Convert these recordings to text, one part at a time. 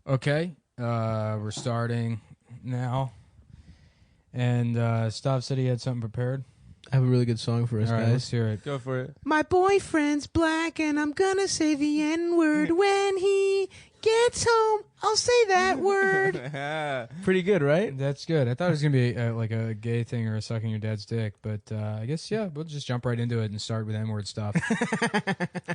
Okay, we're starting now. And Stav said he had something prepared. I have a really good song for us, All right, guys. let's hear it. Go for it. My boyfriend's black and I'm gonna say the N-word. When he gets home, I'll say that word. Pretty good, right? That's good. I thought it was going to be like a gay thing or a sucking your dad's dick, but I guess, yeah, we'll just jump right into it and start with N-word stuff.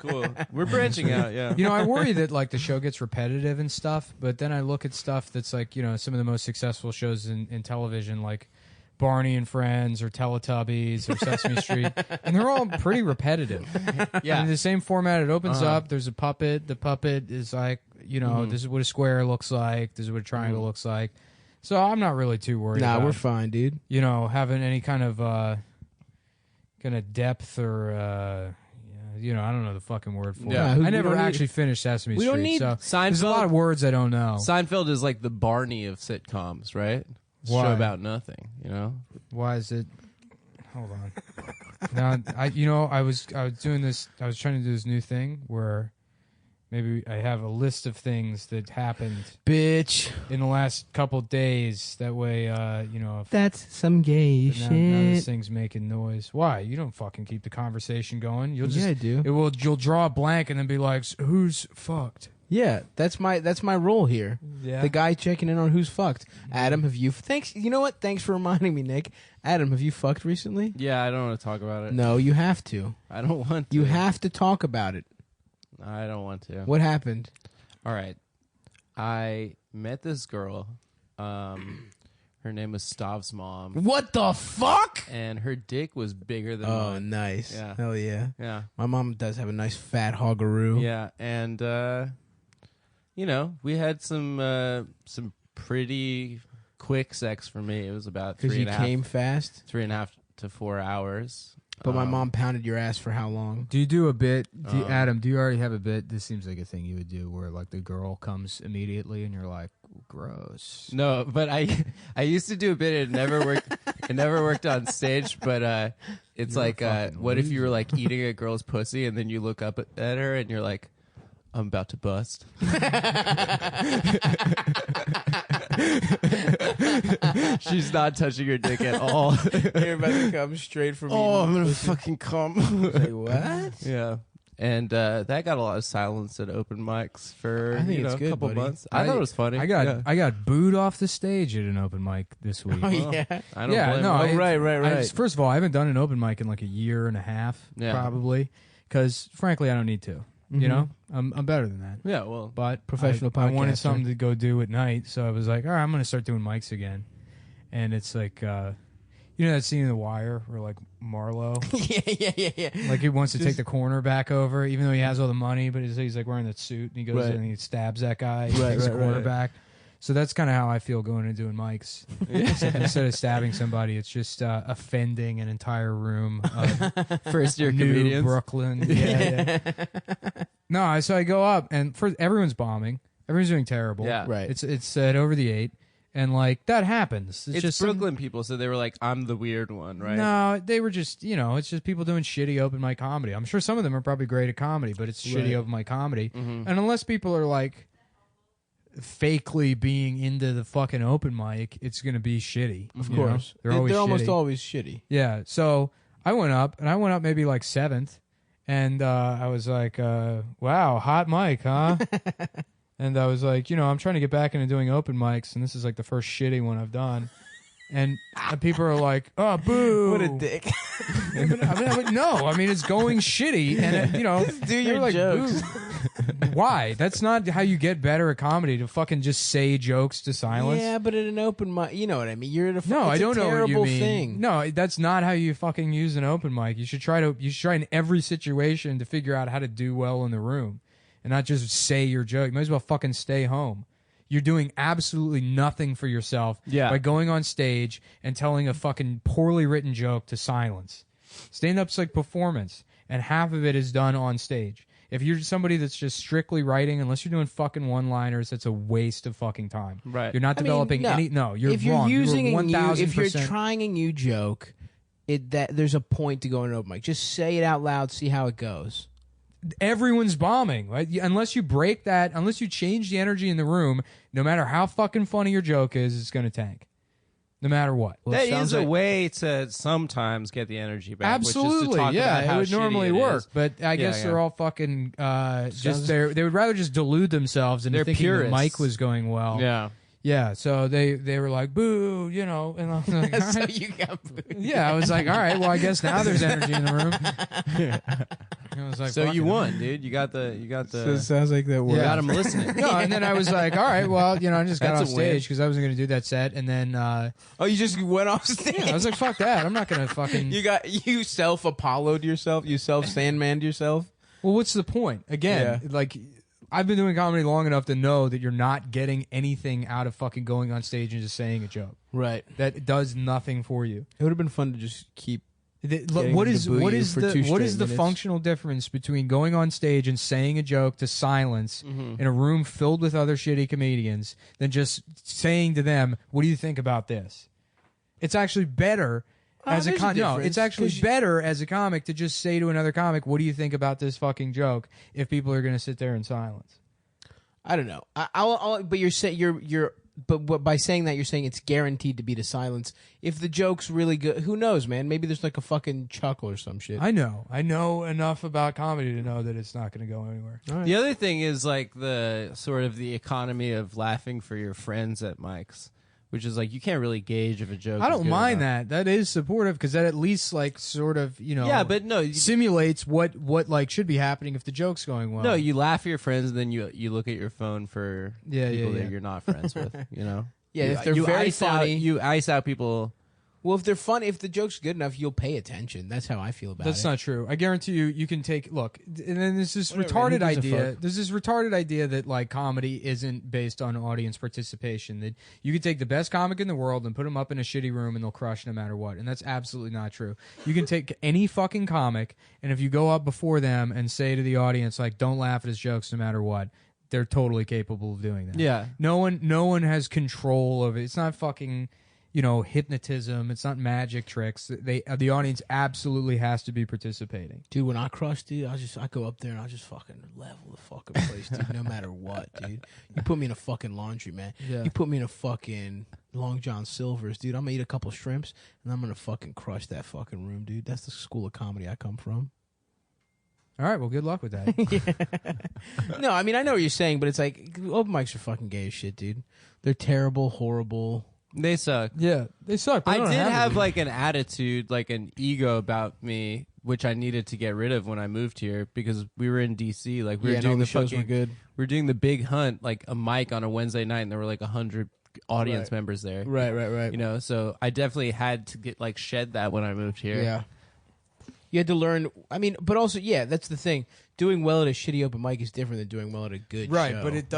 Cool. We're branching out, yeah. You know, I worry that like the show gets repetitive and stuff, but then I look at stuff that's like, you know, some of the most successful shows in television, like Barney and Friends or Teletubbies or Sesame Street, and they're all pretty repetitive. Yeah. In the same format, it opens up, there's a puppet, the puppet is like, you know, this is what a square looks like, this is what a triangle looks like. So I'm not really too worried about, we're fine, dude. you know, having any kind of depth or you know, I don't know the fucking word for Yeah. it. I never actually finished Sesame Street, don't need so Seinfeld. there's a lot of words I don't know. Seinfeld is like the Barney of sitcoms, right? It's a Why? show about nothing, you know? Why is it? Hold on. Now, I was doing this. I was trying to do this new thing where maybe I have a list of things that happened Bitch. in the last couple days. That way, you know. If, That's some gay now this shit. thing's making noise. Why? You don't fucking keep the conversation going. You'll just. Yeah, I do. You'll draw a blank and then be like, "Who's fucked?" Yeah, that's my role here. Yeah. The guy checking in on who's fucked. Adam, have you... Thanks. You know what? Thanks for reminding me, Nick. Adam, have you fucked recently? Yeah, I don't want to talk about it. No, you have to. I don't want to. You have to talk about it. I don't want to. What happened? All right. I met this girl. Her name was Stav's mom. What the fuck? And her dick was bigger than Oh, mine. nice. Yeah. Hell yeah. Yeah. My mom does have a nice fat hoggaroo. Yeah. And, you know, we had some pretty quick sex for me. It was about Because you came fast. 3.5 to 4 hours. But my mom pounded your ass for how long? Do you do a bit, Adam? Do you already have a bit? This seems like a thing you would do, where like the girl comes immediately, and you're like, "Gross." No, but I used to do a bit. It never worked. It never worked on stage. But it's You're a like, fucking what if you were loser. like eating a girl's pussy, and then you look up at her, and you're like, "I'm about to bust." She's not touching your dick at all. You're about to come straight from I'm gonna fucking come. Say what? Yeah. And that got a lot of silence at open mics for I think it's a good, couple buddy. months. I thought it was funny. I got Yeah. I got booed off the stage at an open mic this week. Oh, yeah. I don't yeah, blame no, him. right. First of all, I haven't done an open mic in like a year and a half, Yeah. probably, because frankly, I don't need to. You know, I'm better than that. Yeah, well, But Professional I wanted podcaster. something to go do at night, so I was like, all right, I'm going to start doing mics again. And it's like, you know that scene in The Wire where like Marlo, yeah. like he wants to take the corner back over, even though he has all the money, but he's like wearing that suit, and he goes Right. in and he stabs that guy, he Right, takes the right, corner right. back. So that's kind of how I feel going and doing mics. Instead of stabbing somebody, it's just offending an entire room of first year New comedians. Brooklyn. Yeah. No, so I go up, and everyone's bombing. Everyone's doing terrible. Yeah. Right. It's at over the 8, and like that happens. It's just Brooklyn people, so they were like, "I'm the weird one," right? No, they were just, you know, it's just people doing shitty open mic comedy. I'm sure some of them are probably great at comedy, but it's shitty Right. open mic comedy. Mm-hmm. And unless people are like fakely being into the fucking open mic, it's going to be shitty. Of you know? course. They're always almost shitty. always shitty. Yeah, so I went up maybe like 7th, and I was like, wow, hot mic, huh? And I was like, you know, I'm trying to get back into doing open mics, and this is like the first shitty one I've done. And people are like, oh, boo. What a dick. No, I mean, it's going shitty, and, you know, do they your were like, jokes. boo. Why? That's not how you get better at comedy, to fucking just say jokes to silence. Yeah, but at an open mic, you know what I mean. You're at a No, it's I don't a know what you terrible mean. thing. No, that's not how you fucking use an open mic. You should try in every situation to figure out how to do well in the room, and not just say your joke. You might as well fucking stay home. You're doing absolutely nothing for yourself by going on stage and telling a fucking poorly written joke to silence. Stand-up's like performance, and half of it is done on stage. If you're somebody that's just strictly writing, unless you're doing fucking one-liners, that's a waste of fucking time. Right. You're not developing any. No, you're if you're wrong. using you're a new, if you're 1000%. trying a new joke, that there's a point to going to open mic. Just say it out loud, see how it goes. everyone's bombing. Right? Unless you break that, unless you change the energy in the room, no matter how fucking funny your joke is, it's going to tank. No matter what. Well, That it sounds is a like- way to sometimes get the energy back. Which is to Absolutely, talk yeah, about how it would shitty normally it work, is. but I guess yeah. they're all fucking Sounds- they would rather just delude themselves into They're thinking the purists. mic was going well. Yeah. Yeah, so they were like, boo, and I was like, all So right. you got booed. Yeah, I was like, all right, well, I guess now there's energy in the room. I was like, So fuck you it. won, dude. You got the. So it sounds like that works. Yeah. got him listening. No, and then I was like, all right, well, I just got That's off a win. stage because I wasn't going to do that set, and then Oh, you just went off stage. I was like, fuck that, I'm not going to fucking. You self-Apollo'd yourself. You self-Sandman'd yourself. Well, what's the point? Again, like, I've been doing comedy long enough to know that you're not getting anything out of fucking going on stage and just saying a joke. Right. That does nothing for you. It would have been fun to just keep. What them is to boo what you is for the 2 what is straight the minutes. functional difference between going on stage and saying a joke to silence in a room filled with other shitty comedians than just saying to them, "What do you think about this?" It's actually better as a there's a no. difference, It's actually 'cause you- better as a comic to just say to another comic, "What do you think about this fucking joke?" If people are going to sit there in silence. I don't know. But you're saying but by saying that you're saying it's guaranteed to be to silence. If the joke's really good, who knows, man? Maybe there's like a fucking chuckle or some shit. I know enough about comedy to know that it's not going to go anywhere. All right. The other thing is like the sort of the economy of laughing for your friends at mics, which is like you can't really gauge if a joke. I is don't good or mind not. that. That is supportive because that at least like sort of Yeah, but no, simulates what like should be happening if the joke's going well. no, you laugh at your friends, and then you look at your phone for Yeah, people yeah. that you're not friends with. Yeah, You- if they're you very ice out- funny. you ice out people. Well, if they're funny, if the joke's good enough, you'll pay attention. That's how I feel about That's it. not true. I guarantee you can take look, and then there's this Whatever, retarded man, who gives a idea. fuck? There's this retarded idea that like comedy isn't based on audience participation. That you could take the best comic in the world and put them up in a shitty room and they'll crush no matter what. And that's absolutely not true. You can take any fucking comic, and if you go up before them and say to the audience like, "Don't laugh at his jokes no matter what," they're totally capable of doing that. Yeah, No one has control of it. It's not fucking, hypnotism. It's not magic tricks. The audience absolutely has to be participating. Dude, when I crush, dude, I go up there and I just fucking level the fucking place, dude, no matter what, dude. You put me in a fucking laundry, man. Yeah. You put me in a fucking Long John Silver's, dude. I'm gonna eat a couple shrimps and I'm gonna fucking crush that fucking room, dude. That's the school of comedy I come from. All right, well, good luck with that. No, I mean, I know what you're saying, but it's like, open mics are fucking gay as shit, dude. They're terrible, horrible. they suck. Yeah, they suck. I did have like an attitude, like an ego about me, which I needed to get rid of when I moved here because we were in DC. Like we were and all doing the the shows fucking, were good. we were doing the big hunt, like a mic on a Wednesday night, and there were like 100 audience Right. members there. Right. So I definitely had to get like shed that when I moved here. Yeah. You had to learn. I mean, but also, yeah, that's the thing. Doing well at a shitty open mic is different than doing well at a good Right, show. but it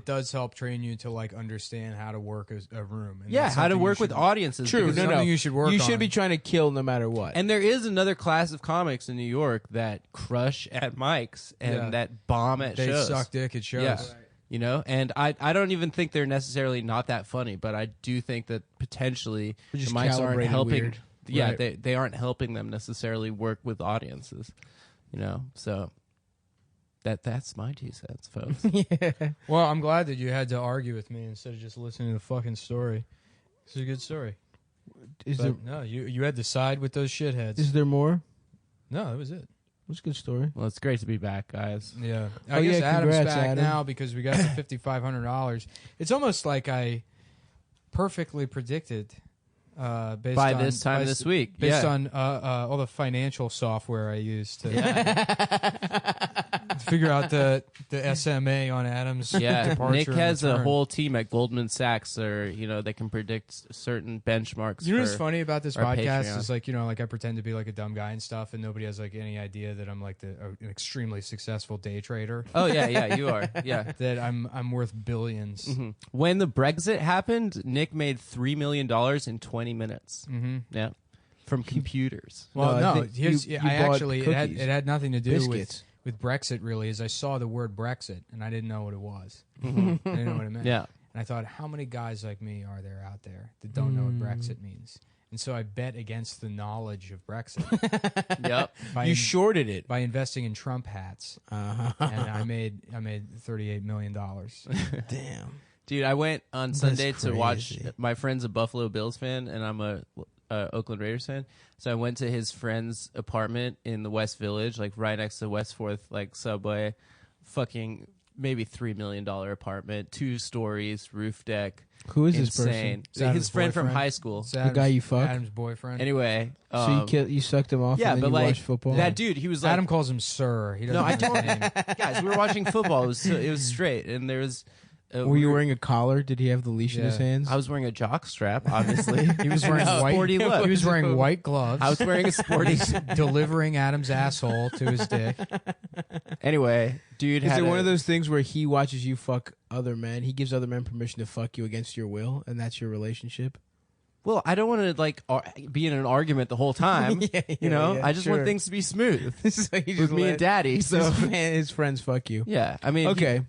does help train you to like understand how to work a room. And Yeah, that's how to something you work with should- audiences. True. because- It's No, something you should work You should on. be trying to kill no matter what. And there is another class of comics in New York that crush at mics and Yeah. that bomb at They shows. suck dick at shows. Yeah. And I don't even think they're necessarily not that funny, but I do think that potentially They're the just mics aren't calibrated helping. weird. Yeah, Right. they aren't helping them necessarily work with audiences. So that's my 2 cents, folks. Yeah. Well, I'm glad that you had to argue with me instead of just listening to the fucking story. It's a good story. Is But no, you had to side with those shitheads. there more? No, that was it. It's a good story. Well, it's great to be back, guys. Yeah, Oh, I guess yeah, Adam's congrats, back Adam. now because we got the $5,500. It's almost like I perfectly predicted based By on this time by- this week, based yeah. on all the financial software I used to figure out the SMA on Adam's Yeah, departure. Nick and has a return. whole team at Goldman Sachs, or they can predict certain benchmarks. You know what's for- funny about this our podcast Patreon. is like like I pretend to be like a dumb guy and stuff, and nobody has like any idea that I'm like an extremely successful day trader. Oh yeah, you are. Yeah. That I'm worth billions. Mhm. When the Brexit happened, Nick made $3 million in 20 minutes. Mm-hmm. Yeah, from computers. Well, No, I no, think here's, you I bought actually cookies. it had nothing to do Biscuits. with Brexit really. Is I saw the word Brexit and I didn't know what it was. I didn't know what it meant. Yeah. And I thought, how many guys like me are there out there that don't know what Brexit means? And so I bet against the knowledge of Brexit Yep. You shorted it. by investing in Trump hats, and I made $38 million. Damn. Dude, I went on That's Sunday to watch. crazy. My friend's a Buffalo Bills fan, and I'm a Oakland Raiders fan. So I went to his friend's apartment in the West Village, like right next to West Fourth, like subway. Fucking maybe $3 million apartment, 2 stories, roof deck. Who is this person? Insane. Is that His his friend from boyfriend? high school. It's The guy you fuck? Adam's boyfriend. Anyway, So you sucked him off yeah, and then but you like watched football? that dude, he was like, Adam calls him Sir. He doesn't No, I know his name. guys, we were watching football. It was straight, and there was. Were you wearing a collar? Did he have the leash in his Yeah. hands? I was wearing a jock strap, obviously. He was wearing No. white. Sporty look. He was wearing white gloves. I was wearing a sporty. delivering Adam's asshole to his dick. Anyway, dude, Is had it one a- of those things where he watches you fuck other men? He gives other men permission to fuck you against your will, and that's your relationship? Well, I don't want to like be in an argument the whole time. You know, yeah, I just sure. want things to be smooth So he with just me let and Daddy. So his friends fuck you. yeah, I mean, Okay.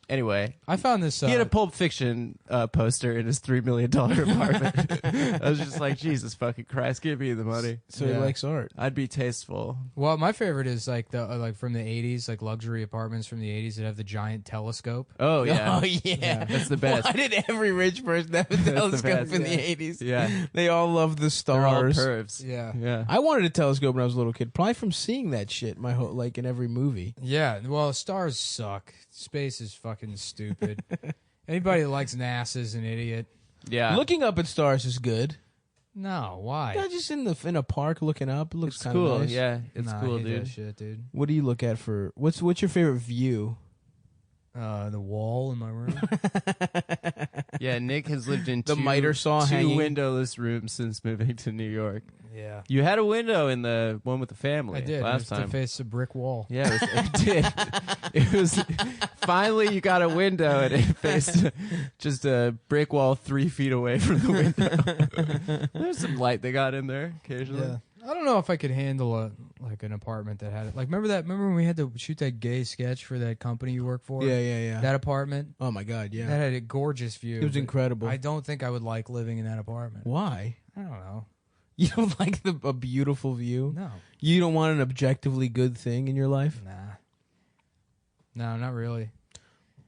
anyway, I found this. he had a Pulp Fiction poster in his $3 million apartment. I was just like, Jesus fucking Christ, give me the money. So he Yeah. likes art. I'd be tasteful. Well, my favorite is like the like from the '80s, like luxury apartments from the '80s that have the giant telescope. Oh yeah, Oh, yeah. that's the best. Why did every rich person have a the telescope best. in the Yeah. 80s? Yeah, They all love the they're all stars. pervs. Yeah. Yeah. I wanted a telescope when I was a little kid, probably from seeing that shit my whole like in every movie. Yeah. Well, stars suck. Space is fucking stupid. Anybody that likes NASA is an idiot. Yeah. Looking up at stars is good. No, why? Yeah, just in a park looking up, it looks it's kind of cool. nice. Yeah, it's Nah, I cool, hate dude. That shit, dude. What do you look at for what's your favorite view? The wall in my room. Yeah, Nick has lived in The two, miter saw two hanging. windowless rooms since moving to New York. Yeah. You had a window in the one with the family I did. last it was time. to face a brick wall. Yeah, it did. It was finally you got a window and it faced just a brick wall 3 feet away from the window. There's some light they got in there occasionally. Yeah. I don't know if I could handle an apartment that had it. Like remember when we had to shoot that gay sketch for that company you work for? Yeah. That apartment? Oh my god, yeah. That had a gorgeous view. It was but incredible. I don't think I would like living in that apartment. Why? I don't know. You don't like a beautiful view? No. You don't want an objectively good thing in your life? Nah. No, not really.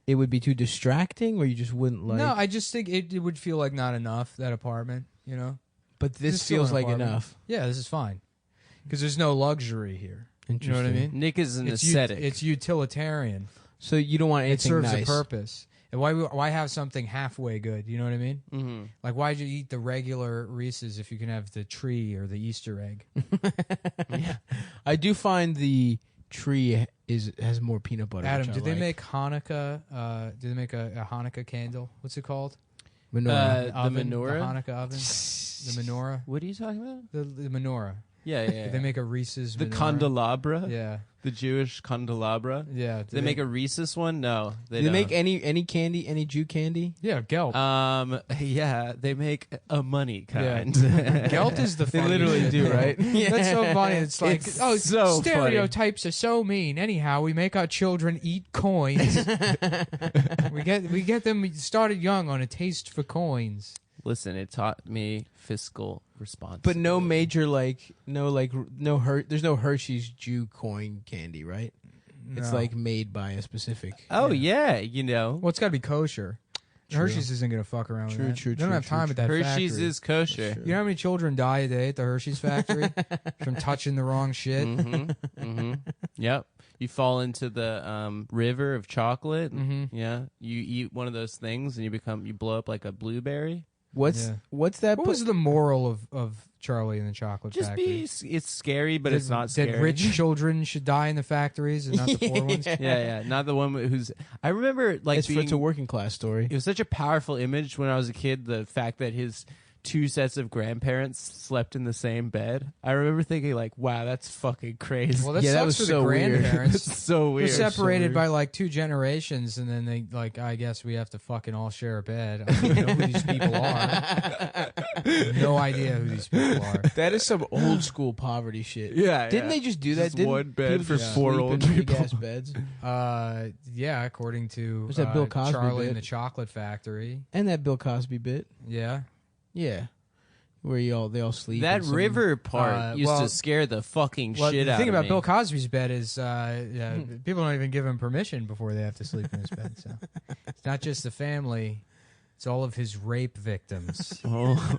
It would be too distracting, or you just wouldn't like. No, I just think it would feel like not enough, that apartment, you know? but This this is still feels an like apartment. enough. Yeah, this is fine. Because there's no luxury here. You know what I mean? Nick is an It's ascetic. It's utilitarian. So you don't want It anything serves nice. a purpose. And why have something halfway good? You know what I mean? mm-hmm. Like, why'd you eat the regular Reese's if you can have the tree or the Easter egg? I do find the tree has more peanut butter. Adam, which I did they like. make Hanukkah? Did they make a Hanukkah candle? What's it called? menorah? The Oven, menorah? The Hanukkah oven. The menorah. What are you talking about? The menorah. Yeah. Did they make a Reese's? the menorah? candelabra? Yeah, The Jewish candelabra? yeah. Did they make a Reese's one? No, Do they make any candy, any Jew candy? Yeah, Gelt. Yeah, they make a money kind. Gelt is the They funny literally shit, do, though. right? That's so funny. It's like, It's oh, so stereotypes are so mean. Anyhow, we make our children eat coins. we get them started young on a taste for coins. Listen, it taught me fiscal response. But no major there's no Hershey's Jew coin candy, right? It's No. like made by a specific. Oh yeah, you know, Well, it's got to be kosher. True. Hershey's isn't going to fuck around True, with that. true, They don't true, have true, time at true. that Hershey's factory. is kosher. You know how many children die a day at the Hershey's factory from touching the wrong shit? Mm-hmm. Yep. You fall into the river of chocolate. Mhm. Yeah. You eat one of those things and you blow up like a blueberry. What's Yeah. what's that? What was the moral of Charlie and the Chocolate Just Factory? it's scary, but it's not scary. That rich children should die in the factories and not the poor ones. Yeah. Not the one who's. I remember like it's a working class story. it was such a powerful image when I was a kid. The fact that his 2 sets of grandparents slept in the same bed. I remember thinking like, wow, that's fucking crazy. Well, that Yeah, that sucks was for so the weird. grandparents. It's so They're weird. separated weird. by like 2 generations, and then they like, I guess we have to fucking all share a bed. I don't even know who these people are. No idea who these people are. That is some old school poverty shit. Yeah. Didn't they just do that? Just Didn't one bed people for just 4 sleep old in people? big-ass beds? Yeah, according to Was that Bill Cosby Charlie bit? and the Chocolate Factory. And that Bill Cosby bit. Yeah. Yeah. where they all sleep. That in some- river part used well- to scare the fucking Well, shit the out thing of about me. Bill Cosby's bed is people don't even give him permission before they have to sleep in his bed. So it's not just the family; it's all of his rape victims. Oh.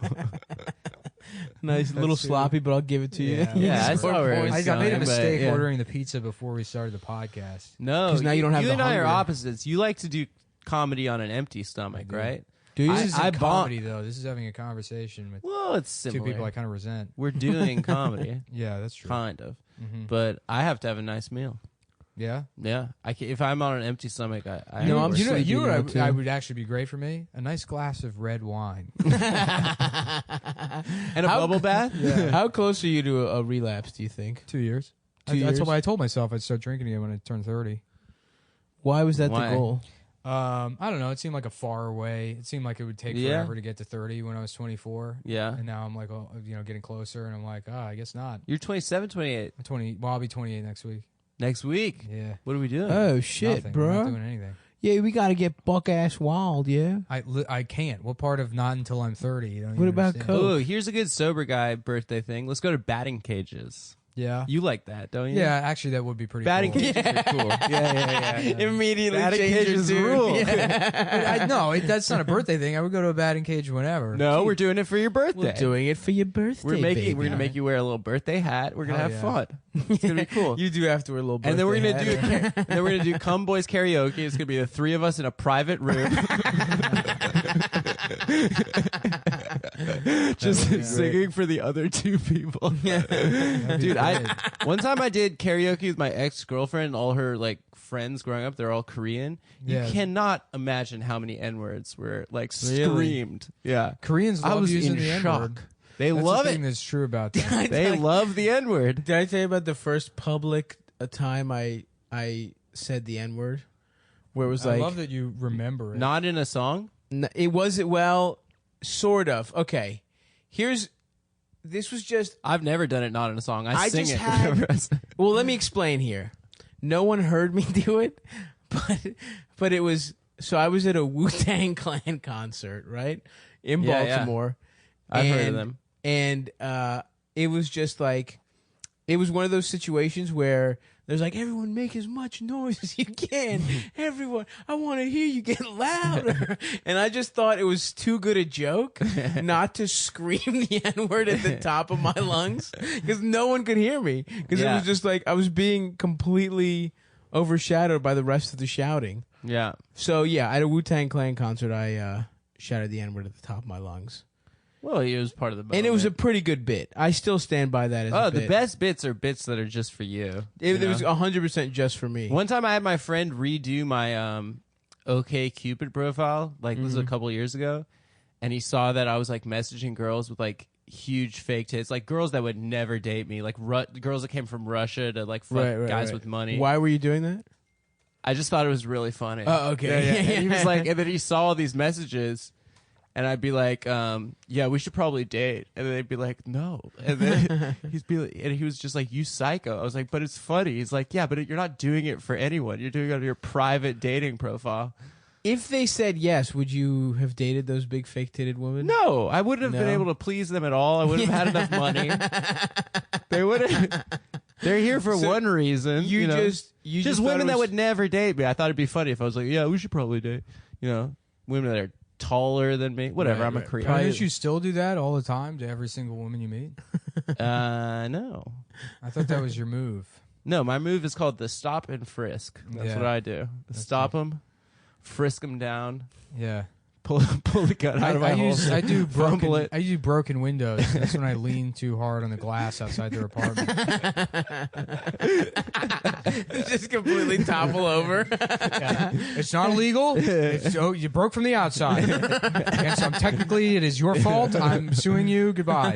Nice, a little That's it. sloppy, but I'll give it to you. Yeah. Yeah, I Score saw where points. it's I made a going, but, mistake yeah. ordering the pizza before we started the podcast. No, 'Cause now you don't have you the and I are hunger. opposites. You like to do comedy on an empty stomach, do. right? Dude, This I isn't bomb- comedy though. This is having a conversation with Well, it's two similar. people I kind of resent. We're doing comedy, Yeah, that's true. kind of, Mhm. but I have to have a nice meal. Yeah. Yeah, if I'm on an empty stomach, I No, have I'm to you know, work. sleeping you know now, what too. I would actually be great for me? A nice glass of red wine. and a bubble bath. How close are you to a relapse, do you think? 2 years. 2 years? I told myself I'd start drinking again when I turned 30. Why was that Why? the goal? I don't know. It seemed like a far away. It seemed like it would take Yeah. forever to get to 30 when I was 24. Yeah, And now I'm like, oh, getting closer, and I'm like, I guess not. you're 27, 28 I'm 20. Well, I'll be 28 next week. next week. Yeah. What are we doing? Oh, shit, Nothing. We're not bro. doing anything. Yeah, we got to get buck-ass wild, yeah? I can't. What part of not until I'm 30? You don't What even about understand. Coke? Oh, here's a good sober guy birthday thing. Let's go to batting cages. Yeah. You like that, don't you? Yeah, actually, that would be pretty Batting cool. cages are cool. Yeah. Immediately Batting change cages your tune. rule. Yeah. No, that's not a birthday thing. I would go to a batting cage whenever. No, we're doing it for your birthday. We're doing it for your birthday, We're gonna baby. make you wear a little birthday hat. We're gonna Hell have yeah. fun. It's gonna be cool. You do have to wear a little birthday And then we're gonna hat. and then we're gonna do Cum Boys karaoke. It's gonna be the three of us in a private room, just Yeah. singing for the other two people. Dude, one time I did karaoke with my ex girlfriend and all her like friends growing up. They're all Korean. Yeah. You cannot imagine how many N words were like Really? screamed. Yeah, Koreans I love was using in the shock. N-word. They That's love the it. thing that's true about that. They love the N word. Did I tell you about the first public time I said the N word? Where it was I like love that you remember it. Not in a song. it wasn't well, sort of. Okay, this was just I've never done it not in a song. I I sing just it. had- well. Let me explain here. No one heard me do it, but it was so I was at a Wu-Tang Clan concert, right, in Yeah, yeah. Baltimore. I've heard of And- them. And it was just like, it was one of those situations where there's like, everyone make as much noise as you can. Everyone, I want to hear you get louder. And I just thought it was too good a joke not to scream the N-word at the top of my lungs because no one could hear me. Because it Yeah. was just like, I was being completely overshadowed by the rest of the shouting. Yeah. So yeah, at a Wu-Tang Clan concert, I shouted the N-word at the top of my lungs. Well, it was part of the. And it was a moment. pretty good bit. I still stand by that as a the bit. best bits are bits that are just for you. It you was know? 100% just for me. One time I had my friend redo my OK Cupid profile. Like this was a couple years ago, and he saw that I was like messaging girls with like huge fake tits, like girls that would never date me, like girls that came from Russia to like fuck guys with money. Why were you doing that? I just thought it was really funny. Oh, okay. Yeah. And he was like, and then he saw all these messages, and I'd be like, yeah, we should probably date. And then they'd be like, no. And then he was just like, you psycho. I was like, but it's funny. He's like, yeah, but you're not doing it for anyone. You're doing it on your private dating profile. If they said yes, would you have dated those big fake-titted women? No, I wouldn't have been No. able to please them at all. I wouldn't have had enough money. They wouldn't. They're here for So one reason. You know? just just thought women it that was- would never date me. I thought it'd be funny if I was like, yeah, we should probably date. You know, women that are taller than me. Whatever. Right, I'm a right. creep. Why don't you still do that all the time to every single woman you meet? No. I thought that was your move. No, my move is called the stop and frisk. That's Yeah. what I do. Stop them, frisk them down, Yeah. pull the gun out of my hole. I do fumble it. broken windows. That's when I lean too hard on the glass outside their apartment. just completely topple over. Yeah. It's not illegal. You broke from the outside. Technically, it is your fault. I'm suing you. Goodbye.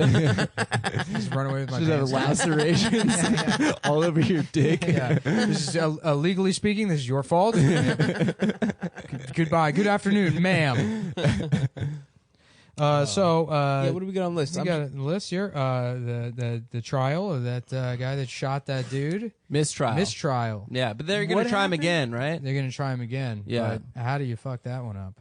Just run away with my Just have pants. lacerations all over your dick. Yeah. This is legally speaking, this is your fault. Goodbye. Good afternoon, ma'am. Yeah, what do we got on the list? We got a list here. The trial of that guy that shot that dude. Mistrial. Mistrial. Yeah, but they're gonna What try him happened? again, right? They're gonna try him again. Yeah. But how do you fuck that one up?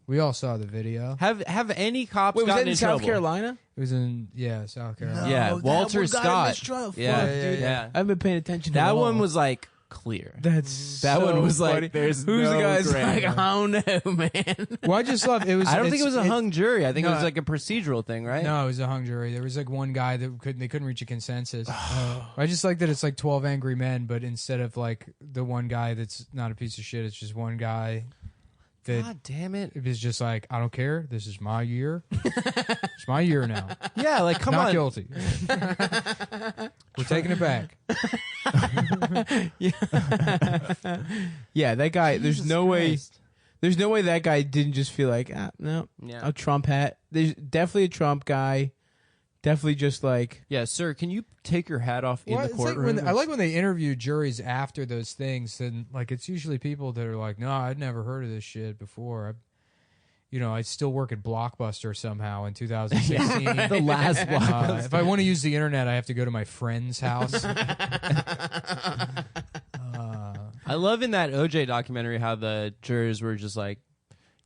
We all saw the video. Have any cops Wait, was gotten that in South trouble? Carolina? It was in South Carolina. Yeah, No, that Walter one got him Scott. trial. Yeah, Fuck, yeah, dude. yeah. I haven't been paying attention to That it one all. was like clear. That's That so one was like, funny. there's Who's no the guy's gray like, area. I don't know, man. Well, I just love it. Was. I don't think it was a hung jury. I think it no, was like a procedural thing, right? No, it was a hung jury. There was like one guy that they couldn't reach a consensus. I just like that it's like 12 angry men, but instead of like the one guy that's not a piece of shit, it's just one guy that God damn it. is just like, I don't care. This is my year. It's my year now. Yeah, like come Not on. guilty. We're taking it back. Yeah, that guy. Jesus There's no way. Christ. There's no way that guy didn't just feel like, no, Yeah. a Trump hat. There's definitely a Trump guy. Definitely just like, Yeah, sir, can you take your hat off in Well, the it's like courtroom? I like when they interview juries after those things, and like it's usually people that are like, "No, I'd never heard of this shit before." I still work at Blockbuster somehow in 2016. The last Blockbuster. If I want to use the internet, I have to go to my friend's house. I love in that OJ documentary how the jurors were just like,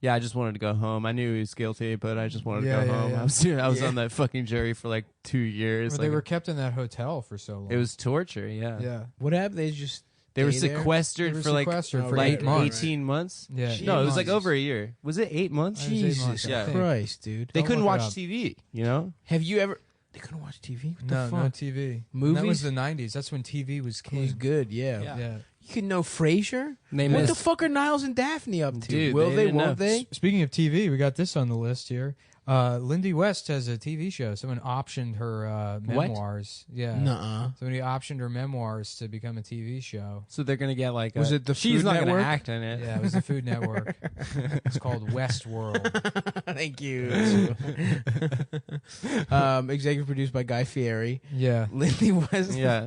yeah, I just wanted to go home. I knew he was guilty, but I just wanted to Yeah, go yeah, home. yeah. I was on that fucking jury for like 2 years. They Like, were kept in that hotel for so long. it was torture, yeah. yeah. what happened? They just They were stay there? sequestered They were for like sequestered for like 8 months. 18 months. Yeah. No, it was like months. over a year. Was it 8 months? It was 8 months, Jesus I Yeah. think. Christ, dude. They Don't couldn't look it watch up. TV, you know? Have you ever? They couldn't watch TV. What the No, fuck? no TV. And that Movies? was the 90s. That's when TV was It was king. good. Yeah. Yeah. You can know Frasier. They What missed. the fuck are Niles and Daphne up to? Dude, Will they they? didn't know. Won't they? Speaking of TV, we got this on the list here. Lindy West has a TV show. Someone optioned her memoirs. Yeah. Nuh-uh. Somebody optioned her memoirs to become a TV show. So they're going to get like Was it the she's Food not going to Network? act in it. Yeah, it was the Food Network. It's called Westworld. Thank you. Executive produced by Guy Fieri. Yeah. Lindy West. Yeah.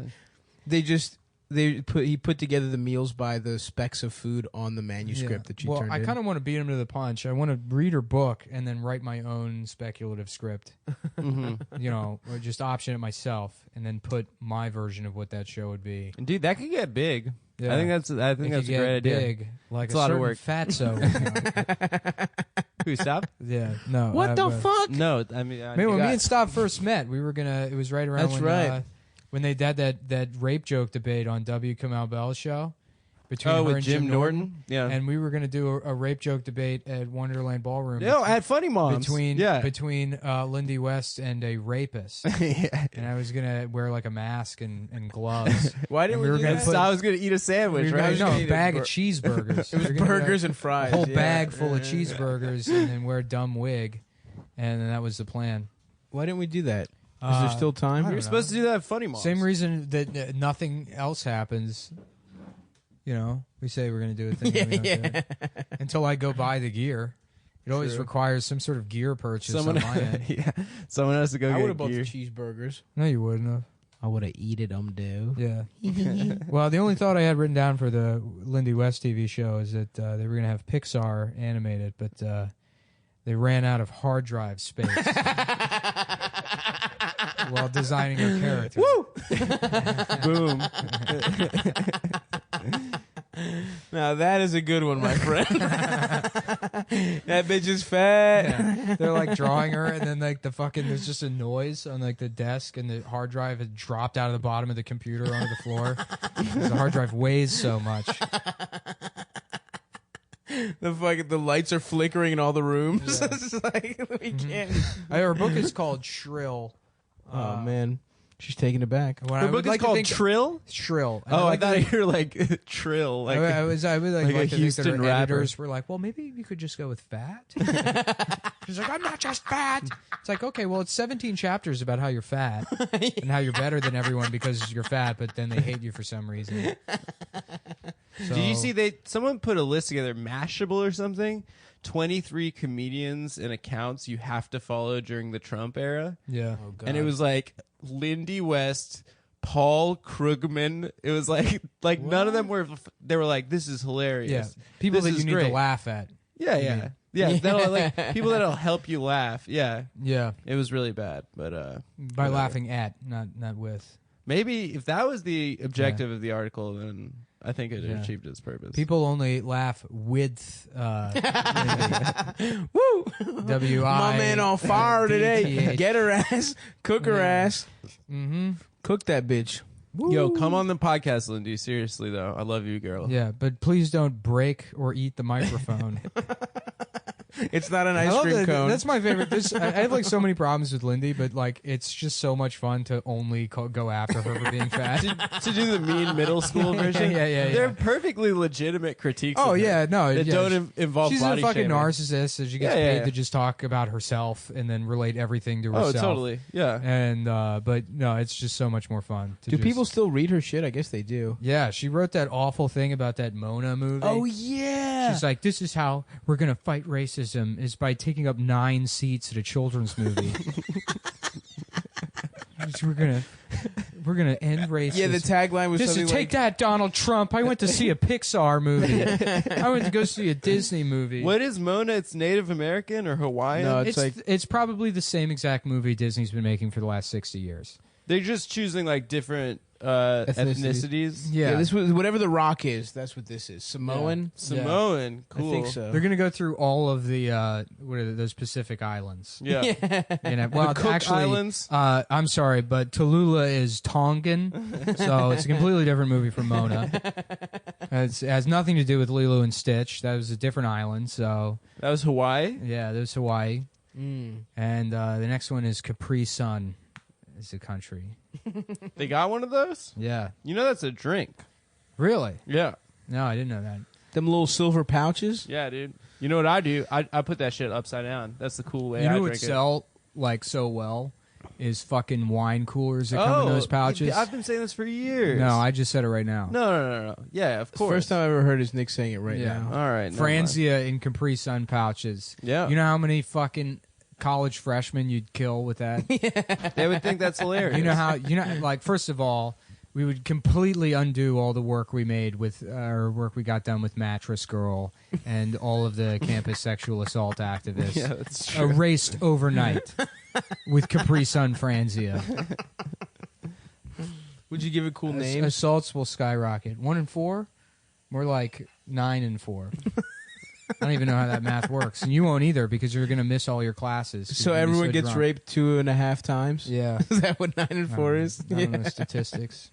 He put together the meals by the specs of food on the manuscript that you well, turned I in. kind of want to beat him to the punch. I want to read her book and then write my own speculative script. Or just option it myself and then put my version of what that show would be. And dude, that could get big. Yeah. I think that's It a could great get idea. big, like It's a lot of certain work. fatso. Who stop? Yeah, no. What the fuck? No, I mean Man, when you me got- and Stav first met, we were gonna. It was right around That's when, right. When they had that rape joke debate on W. Kamau Bell's show between her with and Jim Norton? Yeah. and we were gonna do a rape joke debate at Wonderland Ballroom. No, at Funny Moms. between yeah. between Lindy West and a rapist, Yeah. and I was gonna wear like a mask and gloves. Why didn't And we we were do gonna that? put- So I was gonna eat a sandwich, We were right? gonna- no, Eat a bag a of cheeseburgers. It was We were gonna burgers get and fries. a whole yeah. bag full of Yeah. cheeseburgers, and then wear a dumb wig, and then that was the plan. Why didn't we do that? Is there still I time? don't We were know. supposed to do that at Funny Moms. Same reason that nothing else happens. We say we're going to do a thing. and we don't do it. Until I go buy the gear. It always True. requires some sort of gear purchase Someone, on my end. yeah, someone has to go I would get have bought gear. the cheeseburgers. No, you wouldn't have. I would have eaten them, dude. Yeah. Well, the only thought I had written down for the Lindy West TV show is that they were going to have Pixar animated, but they ran out of hard drive space while designing her character. Woo! Boom. Now that is a good one, my friend. That bitch is fat. Yeah. They're like drawing her, and then like there's just a noise on like the desk, and the hard drive had dropped out of the bottom of the computer onto the floor. 'Cause the hard drive weighs so much. The lights are flickering in all the rooms. Yeah. It's just like we can't. Her book is called Shrill. Oh man, she's taking it back. When Her I book would is like to called think- Trill. Shrill. And Oh, I like to thought think- you were like Trill. Like I would like like a to think that Houston her rapper. editors were like, well, maybe you could just go with fat. She's like, I'm not just fat. It's like, okay, well, it's 17 chapters about how you're fat and how you're better than everyone because you're fat, but then they hate you for some reason. So, Did you see someone put a list together, Mashable or something? 23 comedians and accounts you have to follow during the Trump era. Yeah. Oh god. And it was like Lindy West, Paul Krugman. It was like none of them were. They were like, this is hilarious. Yeah. People This that is you need great. to laugh at. Yeah, You yeah, mean. yeah. That'll, like people that'll help you laugh. Yeah, Yeah. it was really bad, but By whatever. laughing at, not with. maybe if that was the objective of the article, then I think it Yeah. achieved its purpose. People only laugh with Woo! W-I. My man on fire today. DTH. Get her ass, cook her ass, Mm-hmm. cook that bitch. Yo, come on the podcast, Lindy. Seriously though, I love you, girl. Yeah, but please don't break or eat the microphone. It's not an I ice love cream that- cone. That's my favorite. I have like so many problems with Lindy, but like it's just so much fun to only go after her for being fat. To do the mean middle school version. Yeah. They're perfectly legitimate critiques. Oh of her yeah, no, that yeah, don't involve she's a body fucking shaming. narcissist, so she gets Yeah, paid yeah. to just talk about herself and then relate everything to Oh, herself. totally. Yeah. And but no, it's just so much more fun. To Do just- people still read her shit? I guess they do. Yeah, she wrote that awful thing about that Mona movie. Oh yeah. She's like, this is how we're gonna fight racism is by taking up 9 seats at a children's movie. we're gonna end racism. Yeah, the tagline was This something is take like, that, Donald Trump. I went to see a Pixar movie. I went to go see a Disney movie. What is Mona? It's Native American or Hawaiian? No, It's like it's probably the same exact movie Disney's been making for the last 60 years. They're just choosing like different ethnicities. yeah. Yeah, This was whatever the Rock is. That's what this is. Samoan. Samoan. Cool. I think so. they're gonna go through all of the what are those Pacific islands. Yeah. You know, well, Cook actually, Islands? I'm sorry, but Tallulah is Tongan, so it's a completely different movie from Mona. It has nothing to do with Lilo and Stitch. That was a different island. So That was Hawaii. yeah, there's Hawaii, Mm. and the next one is Capri Sun, is the country. They got one of those? Yeah, You know that's a drink. really? Yeah. No, I didn't know that. Them little silver pouches. Yeah, dude. You know what I do? I put that shit upside down. That's the cool way You know I what would drink it. sell like so well is fucking wine coolers that come in those pouches. I've been saying this for years. No, I just said it right now. No. Yeah, of course. First time I ever heard is Nick saying it right Yeah. now. All right. never mind. Franzia in Capri Sun pouches. Yeah. You know how many fucking college freshmen you'd kill with that? They would think that's hilarious. You know how like first of all, we would completely undo all the work we made with work we got done with Mattress Girl and all of the campus sexual assault activists. Yeah, that's true. Erased overnight with Capri Sun Franzia. Would you give it cool names? Assaults will skyrocket. 1 in 4, more like 9 in 4. I don't even know how that math works, and you won't either because you're going to miss all your classes. 'cause So you're gonna be everyone gets drunk. raped 2.5 times. Yeah. Is that what 9 and 4 is? I don't know statistics.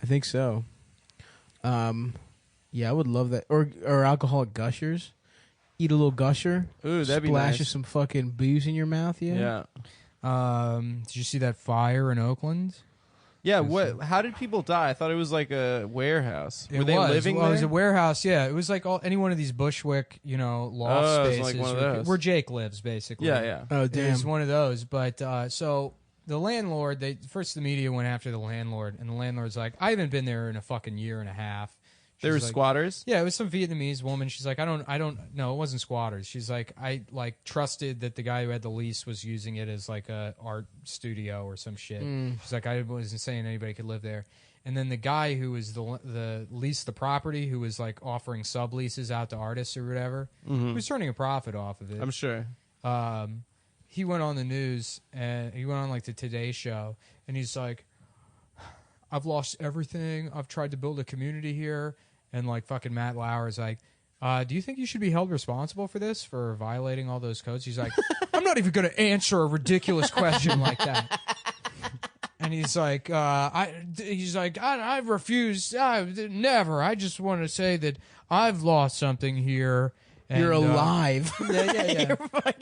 I think so. Yeah, I would love that. Or alcoholic gushers. Eat a little gusher. Ooh, that'd be Splash nice. some fucking booze in your mouth. Yeah. Yeah. Did you see that fire in Oakland? Yeah, what? How did people die? I thought it was like a warehouse. Were It they was. living Well, there? it was a warehouse. Yeah, it was like any one of these Bushwick, loft Oh, it was spaces like one of where- those. where Jake lives, basically. Yeah. Oh, It damn. was one of those. But so the landlord, first the media went after the landlord, and the landlord's like, I haven't been there in a fucking year and a half. There were She's like, squatters. Yeah, it was some Vietnamese woman. She's like, I don't no, it wasn't squatters. She's like, I like trusted that the guy who had the lease was using it as like a art studio or some shit. She's like, I wasn't saying anybody could live there. And then the guy who was the leased the property, who was like offering subleases out to artists or whatever, he was turning a profit off of it. I'm sure. He went on the news and he went on like the Today Show, and he's like, I've lost everything. I've tried to build a community here. And like fucking Matt Lauer's like, do you think you should be held responsible for this, for violating all those codes? He's like, I'm not even going to answer a ridiculous question like that. And he's like, I refuse. Never. I just want to say that I've lost something here. And, You're alive. Yeah.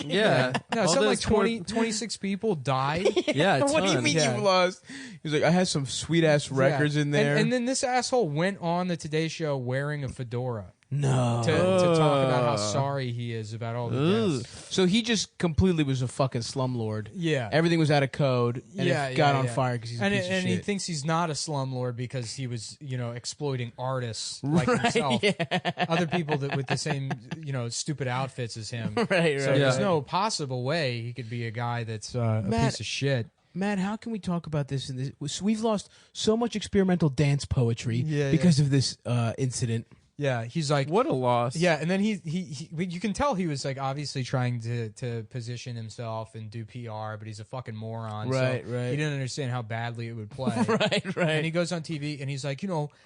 Yeah. No, All something like those poor- 26 people died. Yeah, a What do you ton. mean Yeah. you lost? He's like, I had some sweet ass records Yeah. in there. And then this asshole went on the Today Show wearing a fedora no. to talk about how sorry he is about all the Ugh. deaths. So he just completely was a fucking slumlord. Yeah. Everything was out of code, and it got on fire because he's a and piece of and he shit. thinks he's not a slumlord because he was, exploiting artists like himself, other people that with the same, stupid outfits as him. Right. So Yeah. there's no possible way he could be a guy that's a Matt- piece of shit. Matt, how can we talk about this? We've lost so much experimental dance poetry Yeah, because of this incident. Yeah, he's like, What a loss. yeah, and then he you can tell he was like obviously trying to position himself and do PR, but he's a fucking moron. Right, so right. He didn't understand how badly it would play. Right. And he goes on TV and he's like,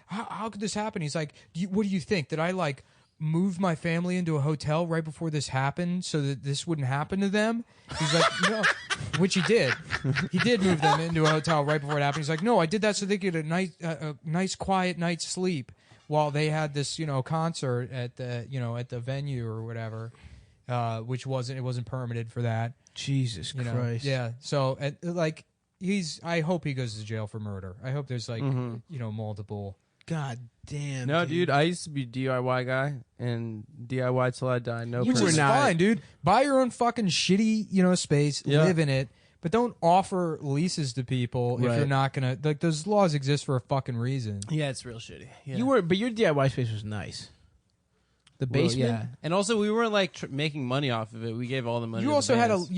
how could this happen? He's like, what do you think? Did I like move my family into a hotel right before this happened so that this wouldn't happen to them? He's like, no, which he did. He did move them into a hotel right before it happened. He's like, no, I did that so they could get a nice quiet night's sleep while they had this, concert at the venue or whatever, which wasn't permitted for that. Jesus Christ. Yeah. So I hope he goes to jail for murder. I hope there's multiple. God damn. No, dude, I used to be a DIY guy, and DIY till I die. No, Which prison. is fine, dude. Buy your own fucking shitty, space. Yeah. Live in it. But don't offer leases to people if Right. you're not gonna those laws exist for a fucking reason. Yeah, it's real shitty. Yeah. But your DIY space was nice. The basement. yeah, and also we weren't like making money off of it. We gave all the money. You to also the had bands.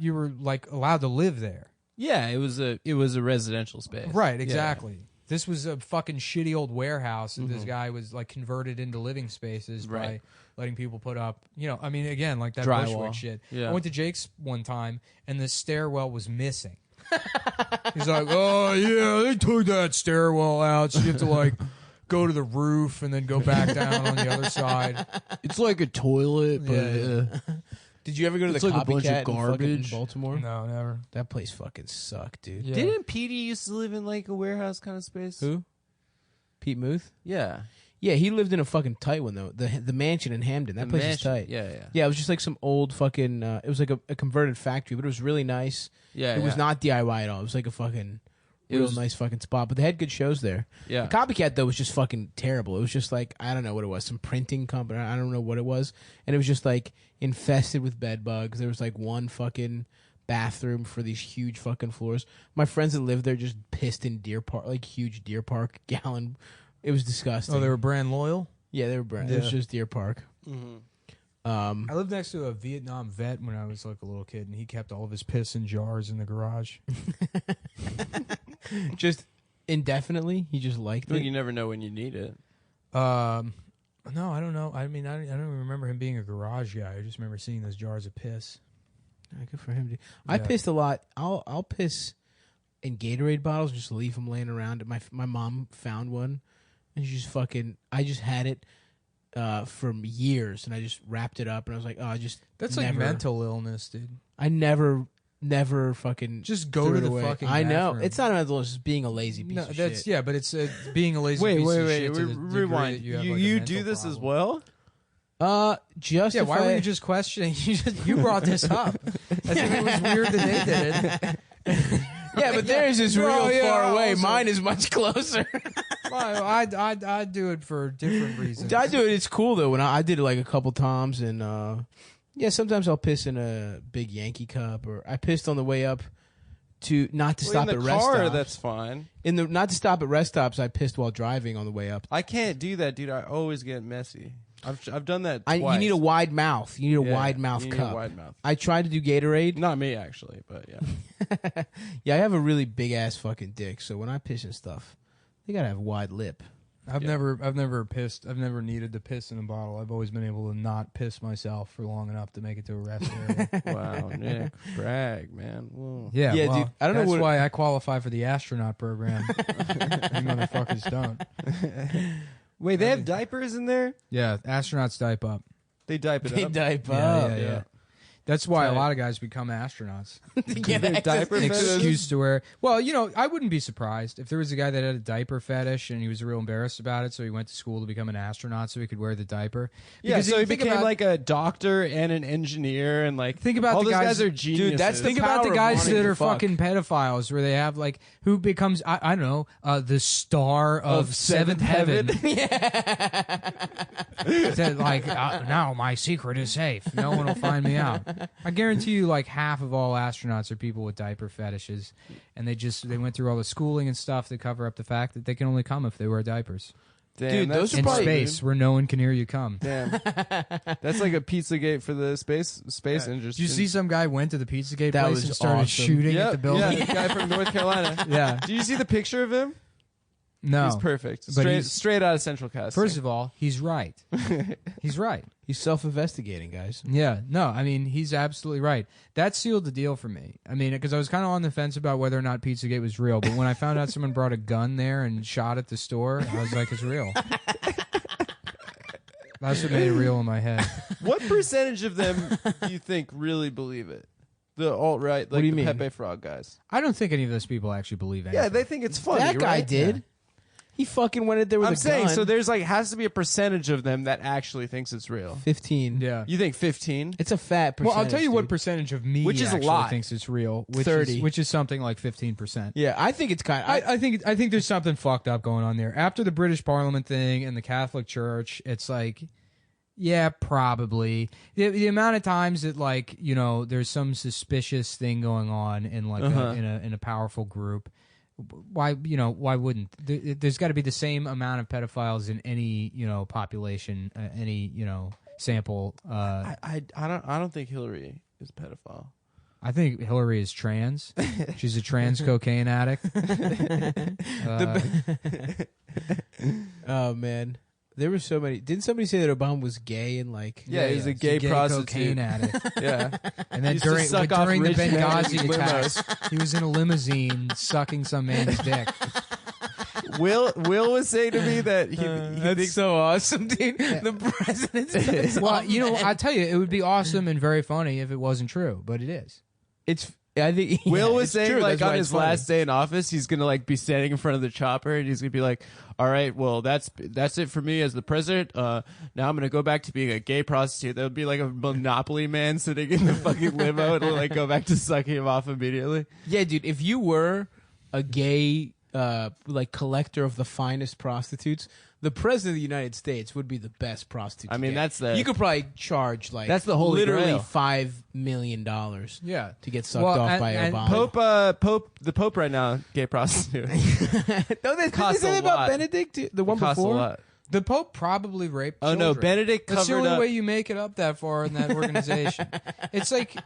you were like allowed to live there. Yeah, it was a residential space. Right, Yeah. exactly. This was a fucking shitty old warehouse that this guy was like converted into living spaces by Right. letting people put up, again, like that Drywall. Bushwick shit. Yeah. I went to Jake's one time and the stairwell was missing. He's like, oh yeah, they took that stairwell out, so you have to like go to the roof and then go back down on the other side. It's like a toilet, but Yeah. did you ever go to the It's like a bunch of Copycat in fucking garbage. Baltimore? No, never. That place fucking sucked, dude. Yeah. Didn't Petey used to live in like a warehouse kind of space? Who? Pete Muth? Yeah, Yeah, he lived in a fucking tight one though. The mansion in Hamden. That The place mansion. is tight. Yeah, yeah, Yeah, it was just like some old fucking. It was like a converted factory, but it was really nice. yeah. It was not DIY at all. It was like a fucking It real was- nice fucking spot. But they had good shows there. Yeah. The Copycat though was just fucking terrible. It was just like I don't know what it was, some printing company. I don't know what it was, and it was just like infested with bed bugs. There was like one fucking bathroom for these huge fucking floors. My friends that lived there just pissed in Deer Park, like huge Deer Park gallon. It was disgusting. Oh, they were brand loyal? Yeah, they were brand. It was Yeah. just Deer Park. Mm-hmm. I lived next to a Vietnam vet when I was like a little kid, and he kept all of his piss in jars in the garage. Just indefinitely, he just liked But it. you never know when you need it. No, I don't know. I mean, I don't even remember him being a garage guy. I just remember seeing those jars of piss. Good for him. Dude. I Yeah. pissed a lot. I'll piss in Gatorade bottles, and just leave them laying around. My mom found one, and she just fucking. I just had it for years, and I just wrapped it up, and I was like, oh, I just That's never, like mental illness, dude. I never fucking Just go threw to it the away. fucking I know bathroom. it's not mental illness. It's being a lazy piece No, of that's shit. yeah, but it's being a lazy Wait, piece wait, of wait. shit to the degree Rewind. that you have, You, like, a you mental do this as problem. well? Just Yeah, if why were I- you just questioning? You brought this up. I think it was weird that they did it. Yeah, but theirs is No, real yeah, far away. also- Mine is much closer. Well, I'd do it for different reasons. I do it. It's cool though. When I did it like a couple times, and yeah, sometimes I'll piss in a big Yankee cup, or I pissed on the way up to not to stop in at the rest car, stops. that's fine. Not to stop at rest stops. I pissed while driving on the way up. I can't do that, dude. I always get messy. I've done that twice. You need a wide mouth. You need a Yeah, wide mouth you need cup. a wide mouth. I tried to do Gatorade. Not me, actually, but yeah. Yeah, I have a really big ass fucking dick. So when I piss and stuff, they gotta have a wide lip. I've never pissed. I've never needed to piss in a bottle. I've always been able to not piss myself for long enough to make it to a rest area. Wow, Nick. Brag, man. Whoa. Yeah, Yeah, well, dude, I don't know that's what- why I qualify for the astronaut program. You motherfuckers don't. Wait, they have diapers in there? Yeah, astronauts dipe up. They dipe it They up. dive Yeah, up. yeah. That's why a Tight. lot of guys become astronauts. To get access diaper to fetish? those- Excuse to wear. Well, I wouldn't be surprised if there was a guy that had a diaper fetish and he was real embarrassed about it, so he went to school to become an astronaut so he could wear the diaper. Yeah, Because so if he you think became about- like a doctor and an engineer, and like Think about all the those guys- guys are Dude, geniuses. that's the Think about the power of guys wanting that to are fuck. fucking pedophiles, where they have like who becomes I don't know the star of Seventh Heaven. That, like now my secret is safe. No one will find me out. I guarantee you, like half of all astronauts are people with diaper fetishes, and they went through all the schooling and stuff to cover up the fact that they can only come if they wear diapers. Damn, Dude, that's those are In probably- space, where no one can hear you come. Damn, that's like a Pizzagate for the space industry. Did you see some guy went to the Pizzagate That place was and started awesome. shooting Yep, at the building? Yeah, the guy from North Carolina. Yeah. Do you see the picture of him? No. He's perfect. But Straight out of Central Casting. First of all, he's right. He's right. He's self-investigating, guys. Yeah, no, I mean, he's absolutely right. That sealed the deal for me. I mean, because I was kind of on the fence about whether or not Pizzagate was real, but when I found out someone brought a gun there and shot at the store, I was like, it's real. That's what made it real in my head. what percentage of them do you think really believe it? The alt-right, like do you the mean? Pepe Frog guys. I don't think any of those people actually believe anything. Yeah, they think it's funny, That guy right? did. Yeah. He fucking went in there with I'm a saying, gun. so there's like has to be a percentage of them that actually thinks it's real. 15. Yeah. You think 15? It's a fat percentage. Well, I'll tell you what dude. percentage of me Which is a actually lot. thinks it's real. Which 30. which is something like 15%. Yeah, I think it's kind of... I think there's something fucked up going on there. After the British Parliament thing and the Catholic Church, it's like, yeah, probably. The amount of times that, like, you know, there's some suspicious thing going on in like in a powerful group. Why wouldn't there's got to be the same amount of pedophiles in any population, any sample. I don't think Hillary is a pedophile. I think Hillary is trans. She's a trans cocaine addict. Oh man, there were so many. Didn't somebody say that Obama was gay and like? Yeah, he's a gay prostitute. cocaine addict. Yeah. And then Used to during suck off the rich men Benghazi in attacks, he was in a limousine sucking some man's dick. Will was saying to me that he That's thinks so awesome, dude. The president's. Well, I tell you, it would be awesome and very funny if it wasn't true, but it is. It's. I think Will was it's saying true. like That's on why his it's funny. last day in office, he's gonna like be standing in front of the chopper and he's gonna be like, "All right, well that's it for me as the president. Now I'm gonna go back to being a gay prostitute." That would be like a Monopoly man sitting in the fucking limo and like go back to sucking him off immediately. Yeah, dude. If you were a gay like collector of the finest prostitutes, the president of the United States would be the best prostitute. I to mean, get. that's the- you could probably charge like That's the Holy literally Grail. $5 million. Yeah. To get sucked Well, off and- by and Obama. The Pope right now, gay prostitute. Don't they Costs say a that about lot. Benedict? The one Costs before? a lot. The Pope probably raped Oh no, children. Benedict That's the covered only up. way you make it up that far in that organization. It's like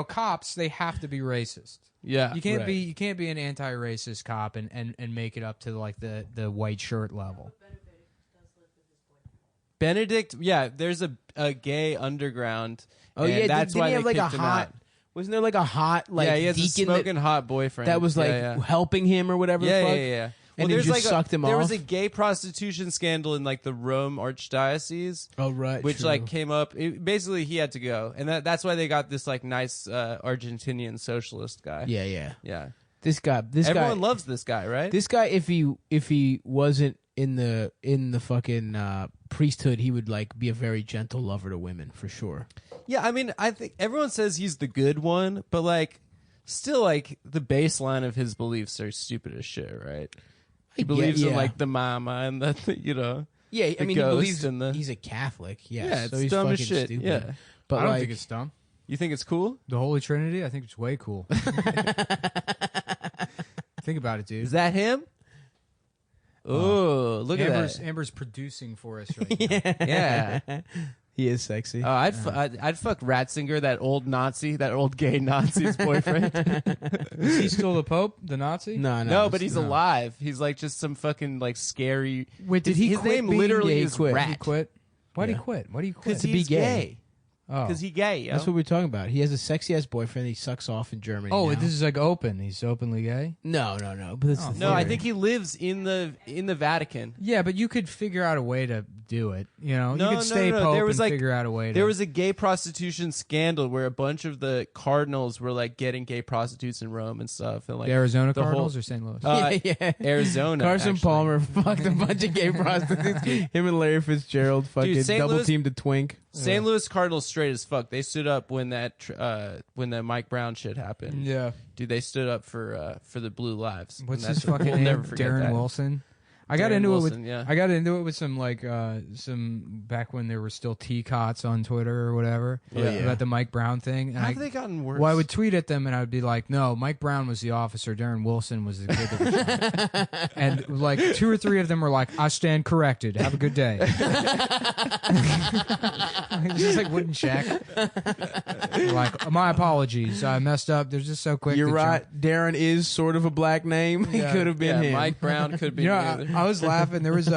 cops. They have to be racist. Yeah, You can't Right. be an anti-racist cop and make it up to like the white shirt level. Benedict. Yeah, there's a gay underground. Oh and yeah, that's didn't why he have they like a kicked him hot? out. Wasn't there like a hot like Yeah, he has a deacon smoking hot boyfriend that was like yeah. helping him or whatever? Yeah, the fuck? yeah. And Well, he there's just like sucked him there off. was a gay prostitution scandal in like the Rome Archdiocese, Oh right, which true. like came up. Basically, he had to go, and that's why they got this like nice Argentinian socialist guy. yeah. yeah. This guy, Everyone loves this guy, right? this guy. If he wasn't in the fucking priesthood, he would like be a very gentle lover to women for sure. Yeah, I mean, I think everyone says he's the good one, but like, still, like the baseline of his beliefs are stupid as shit, right? He believes in yeah. like the mama and the Yeah, I the mean, he ghost believes and the- he's a Catholic. Yes, Yeah, it's so he's dumb fucking as shit. Stupid. Yeah. But I don't like, think it's dumb. You think it's cool? The Holy Trinity, I think it's way cool. Think about it, dude. Is that him? Oh, look at that! Amber's producing for us right now. Yeah. he is sexy. Oh, I'd fuck Ratzinger, that old Nazi, that old gay Nazi's boyfriend. Is he still the Pope, the Nazi? no, No, but he's no. alive. He's like just some fucking like scary. Wait, did he his quit name being literally gay? is quit. Rat. He quit. Why'd Yeah. he quit? Why do you quit? Because To be he's gay. gay. Oh, Because he gay. Yo. That's what we're talking about. He has a sexy ass boyfriend. He sucks off in Germany. oh, now. this is like open. He's openly gay. no. But it's Oh, the No, I theory. think he lives in the Vatican. Yeah, but you could figure out a way to do it. You know, No, you no, could stay no. Pope There was, and like- figure out a way. There was a gay prostitution scandal where a bunch of the cardinals were like getting gay prostitutes in Rome and stuff, and like the Arizona the whole- Cardinals or St. Louis. yeah. Arizona. Carson actually. Palmer fucked a bunch of gay prostitutes. Him and Larry Fitzgerald fucking St. double Louis- teamed a twink. St. Louis Cardinals straight as fuck. They stood up when that when the Mike Brown shit happened. Yeah. Dude, they stood up for the Blue Lives. What's And his that's- fucking we'll name? never forget Darren that. Wilson. I got Darren into Wilson, it with yeah. I got into it with some some back when there were still T-Cots on Twitter or whatever about the Mike Brown thing. And How have they gotten worse? Well, I would tweet at them and I would be like, "No, Mike Brown was the officer. Darren Wilson was the kid." That was and like 2 or 3 of them were like, "I stand corrected. Have a good day." It's just like wouldn't check. Like, my apologies. I messed up. They're just so quick. You're to right. Darren is sort of a black name. He could have been him. Mike Brown could be. I was laughing. There was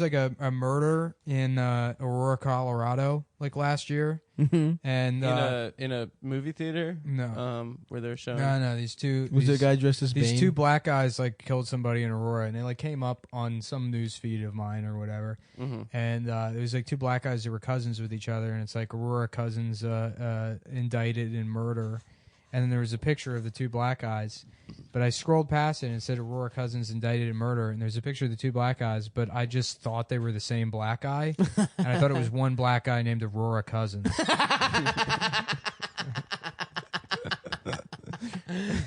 like a murder in Aurora, Colorado, like last year, and in a movie theater. No, where they're showing. no. These two Was there a guy dressed as these Bane? 2 black guys like killed somebody in Aurora, and they like came up on some news feed of mine or whatever. And there was like 2 black guys that were cousins with each other, and it's like Aurora cousins indicted in murder. And then there was a picture of the 2 black guys, but I scrolled past it and it said Aurora cousins indicted in murder, and there's a picture of the 2 black guys, but I just thought they were the same black guy, and I thought it was one black guy named Aurora Cousins.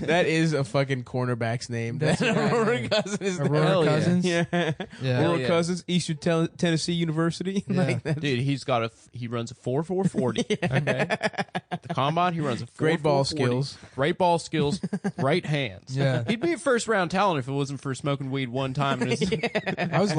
That is a fucking cornerback's name. That's That a Aurora name. Cousins. Aurora Hell yeah. Cousins? Yeah. Aurora yeah. Cousins, Eastern Tennessee University. Yeah. Like that. Dude, he runs a 4.440. Okay. The combine, he runs a 4.440. Great ball skills. Great ball skills. Right hands. Yeah. He'd be a first round talent if it wasn't for smoking weed one time. In his I was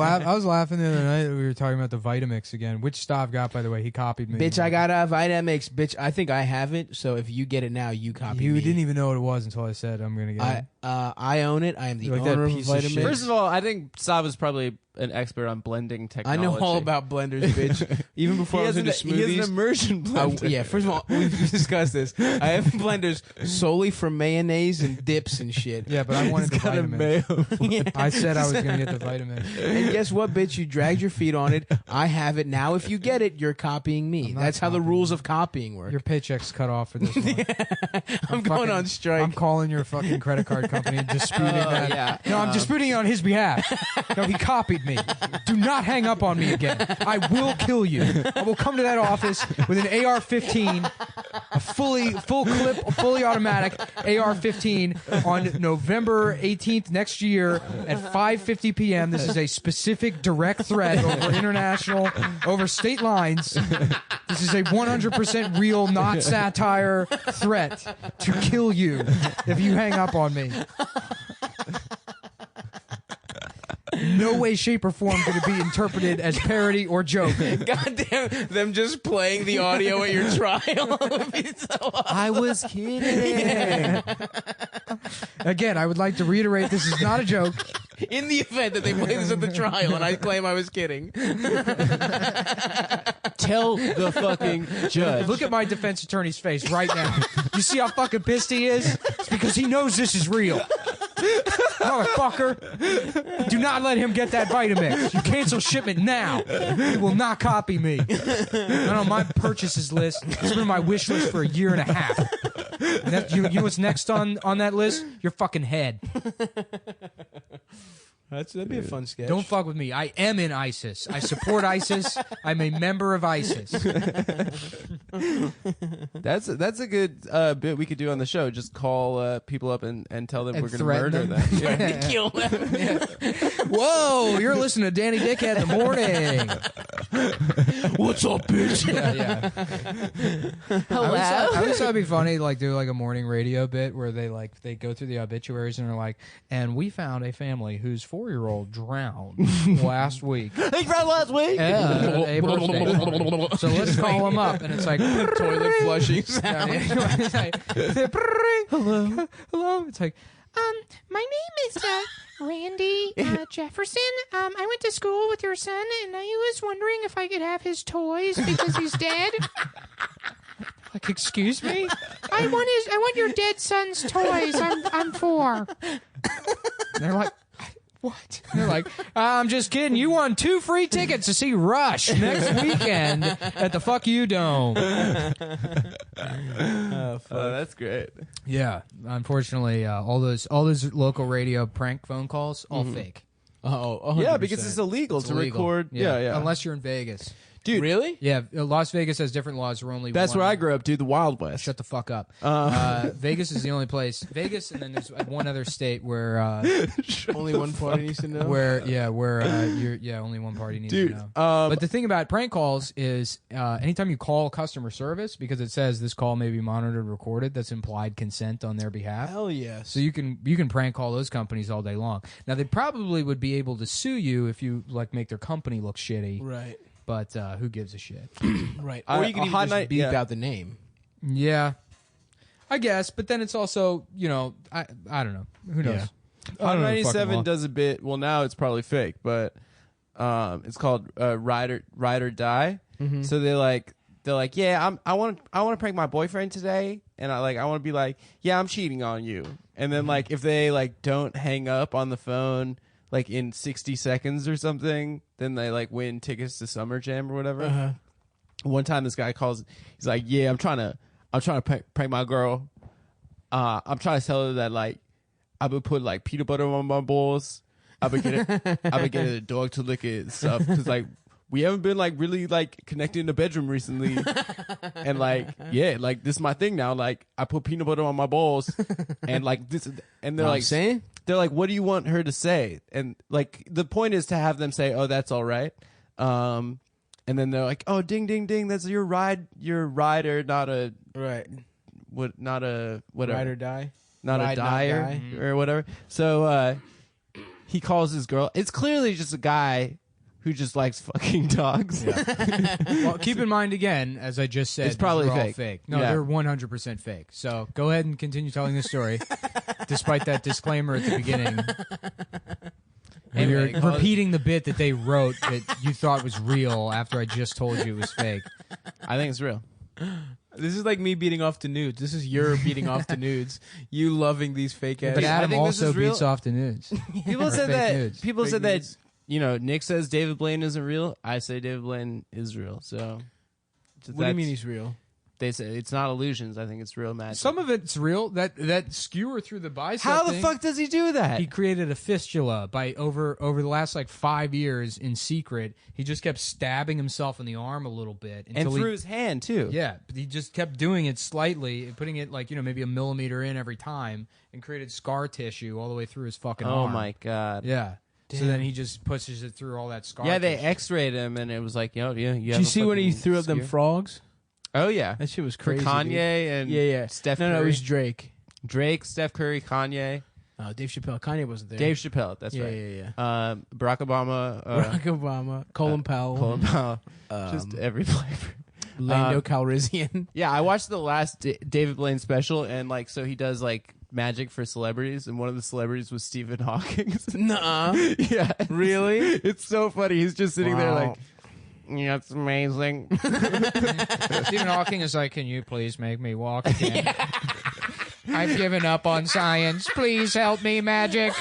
laughing the other night. We were talking about the Vitamix again, which Stav got, by the way. He copied me. Bitch, I got a Vitamix. Bitch, I think I have it. So if you get it now, you copy You me. didn't even know what it was until I said I'm gonna get it. I own it. I am the Like that owner of piece of Vitamix. shit. First of all, I think Sav is probably an expert on blending I technology. know all about blenders, bitch. Even before I was into he has an smoothies. immersion blender. Yeah, first of all, we've discussed this. I have blenders solely for mayonnaise and dips and shit. Yeah, but I wanted the Vitamix. I said I was gonna get the Vitamix. And guess what, bitch? You dragged your feet on it. I have it now. If you get it, you're copying me. I'm not That's how the copying rules of copying work. Your paycheck's cut off for this one. I'm going on strike. I'm calling your fucking credit card company and disputing that. yeah. No, I'm disputing it on his behalf. No, he copied me. Do not hang up on me again. I will kill you. I will come to that office with an AR-15, a full clip, fully automatic AR-15 on November 18th next year at 5:50 p.m. This is a specific direct threat over state lines. This is a 100% real, not satire threat to kill you if you hang up on me. No way, shape, or form could it be interpreted as parody or joke. Goddamn, them just playing the audio at your trial would be so awesome. I was kidding. Again, I would like to reiterate this is not a joke. In the event that they play this at the trial and I claim I was kidding. Tell the fucking judge. Look at my defense attorney's face right now. You see how fucking pissed he is? It's because he knows this is real. Motherfucker, do not let him get that Vitamix. You cancel shipment now. He will not copy me. Not on my purchases list. It's been on my wish list for a year and a half. And that, you know what's next on that list? Your fucking head. That'd be a fun sketch. Don't fuck with me. I am in ISIS. I support ISIS. I'm a member of ISIS. That's a good bit we could do on the show. Just call people up and tell them And we're going to threaten murder them. them. Yeah. kill them. Whoa, you're listening to Danny Dickhead in the morning. What's up, bitch? Yeah. I always thought it'd be funny to like do like a morning radio bit where they go through the obituaries and are like, and we found a family whose 4-year-old drowned last week. He drowned last week. Yeah, April State. So let's call him up, and it's like Toilet flushing sound. It's like, hello, hello. It's like, my name is Randy Jefferson. I went to school with your son, and I was wondering if I could have his toys because he's dead. like, excuse me. I want your dead son's toys. I'm 4. And they're like, what? And they're like, I'm just kidding. You won 2 free tickets to see Rush next weekend at the Fuck You Dome. Oh, fuck. That's great. Yeah, unfortunately, all those local radio prank phone calls, all fake. Oh, Yeah, 100%. because it's illegal to illegal. record. Yeah, yeah. Unless you're in Vegas. Dude, Really? Yeah, Las Vegas has different laws. We're only that's one. where I grew up, dude. The Wild West. Shut the fuck up. Vegas is the only place. Vegas, and then there's one other state where Only one party needs to know. where only one party needs Dude, to know. But the thing about prank calls is anytime you call customer service, because it says this call may be monitored, recorded, that's implied consent on their behalf. Hell yes. So you can prank call those companies all day long. Now they probably would be able to sue you if you like make their company look shitty. Right. But who gives a shit? Right. Or you can even just beep out the name. Yeah, I guess. But then it's also, I don't know. Who knows? Yeah. Hot I don't know the fucking 97 law. does a bit. Well, now it's probably fake, but it's called Ride or Die. Mm-hmm. So they're like, yeah, I want to prank my boyfriend today, and I want to be like, yeah, I'm cheating on you. And then like if they like don't hang up on the phone like in 60 seconds or something, then they like win tickets to Summer Jam or whatever. Uh-huh. One time this guy calls, he's like, yeah, I'm trying to prank my girl. I'm trying to tell her that like I would put like peanut butter on my balls. I would get a dog to lick it and stuff, because like we haven't been like really like connected in the bedroom recently. And like, yeah, like this is my thing now. Like I put peanut butter on my balls, and like this, and they're like saying? they're like, what do you want her to say? And like the point is to have them say, oh, that's all right. And then they're like, oh, ding ding ding, that's your rider, not a Right. not a whatever, Ride or die. not Ride, a not dyer die. or whatever. So he calls his girl. It's clearly just a guy who just likes fucking dogs. Well, keep in mind again, as I just said, It's probably these are all fake. fake. No, Yeah. they're 100% fake. So go ahead and continue telling the story, despite that disclaimer at the beginning. And Anyway, you're repeating the bit that they wrote that you thought was real after I just told you it was fake. I think it's real. This is like me beating off to nudes. This is your beating off to nudes. You loving these fake ass. But Adam think this also is real. beats off the nudes. People said Fake that. nudes. People Fake said nudes. that. Nick says David Blaine isn't real. I say David Blaine is real. So What do you mean he's real? They say it's not illusions. I think it's real magic. Some of it's real. That skewer through the bicep. How the thing, fuck does he do that? He created a fistula by over the last like 5 years in secret. He just kept stabbing himself in the arm a little bit and until through he, his hand too. yeah, but he just kept doing it slightly, putting it like maybe a millimeter in every time, and created scar tissue all the way through his fucking Oh arm. my god. Yeah. So then he just pushes it through all that scar. Yeah, they tissue. X-rayed him, and it was like, yeah. You Did you see when he threw up them skewer? frogs? Oh yeah, That shit was for crazy. Kanye dude. and Yeah. Steph No, Curry. it was Drake. Drake, Steph Curry, Kanye, Dave Chappelle. Kanye wasn't there. Dave Chappelle. That's Yeah, right. yeah. Barack Obama, Barack Obama, Colin Powell, Colin Powell, just every flavor. Lando Calrissian. Yeah, I watched the last David Blaine special, and like, so he does like magic for celebrities, and one of the celebrities was Stephen Hawking. Nuh-uh. Yeah, Really? it's so funny. He's just sitting there Wow. like, yeah, it's amazing. Stephen Hawking is like, can you please make me walk again? I've given up on science. Please help me, magic.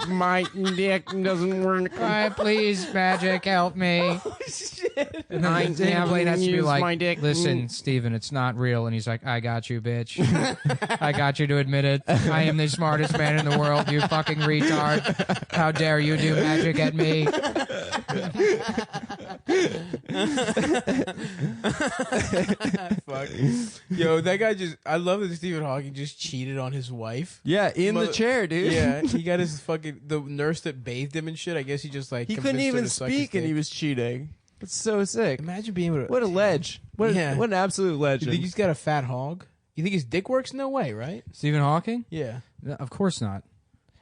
My dick doesn't work. Please, magic, help me. And then David Blaine has to be use my like, dick. listen, Stephen, it's not real. And he's like, I got you, bitch. I got you to admit it. I am the smartest man in the world, you fucking retard. How dare you do magic at me? Fuck. Yo, that guy I love that Stephen Hawking just cheated on his wife. Yeah, in the Mother- chair, dude. Yeah, he got his the nurse that bathed him and shit. I guess he just like He couldn't convinced her even to suck his speak, and he dick. was cheating. It's so sick. Imagine being able to. What a ledge. What an absolute You legend. think he's got a fat hog? You think his dick works? No way, right? Stephen Hawking? Yeah. No, of course not.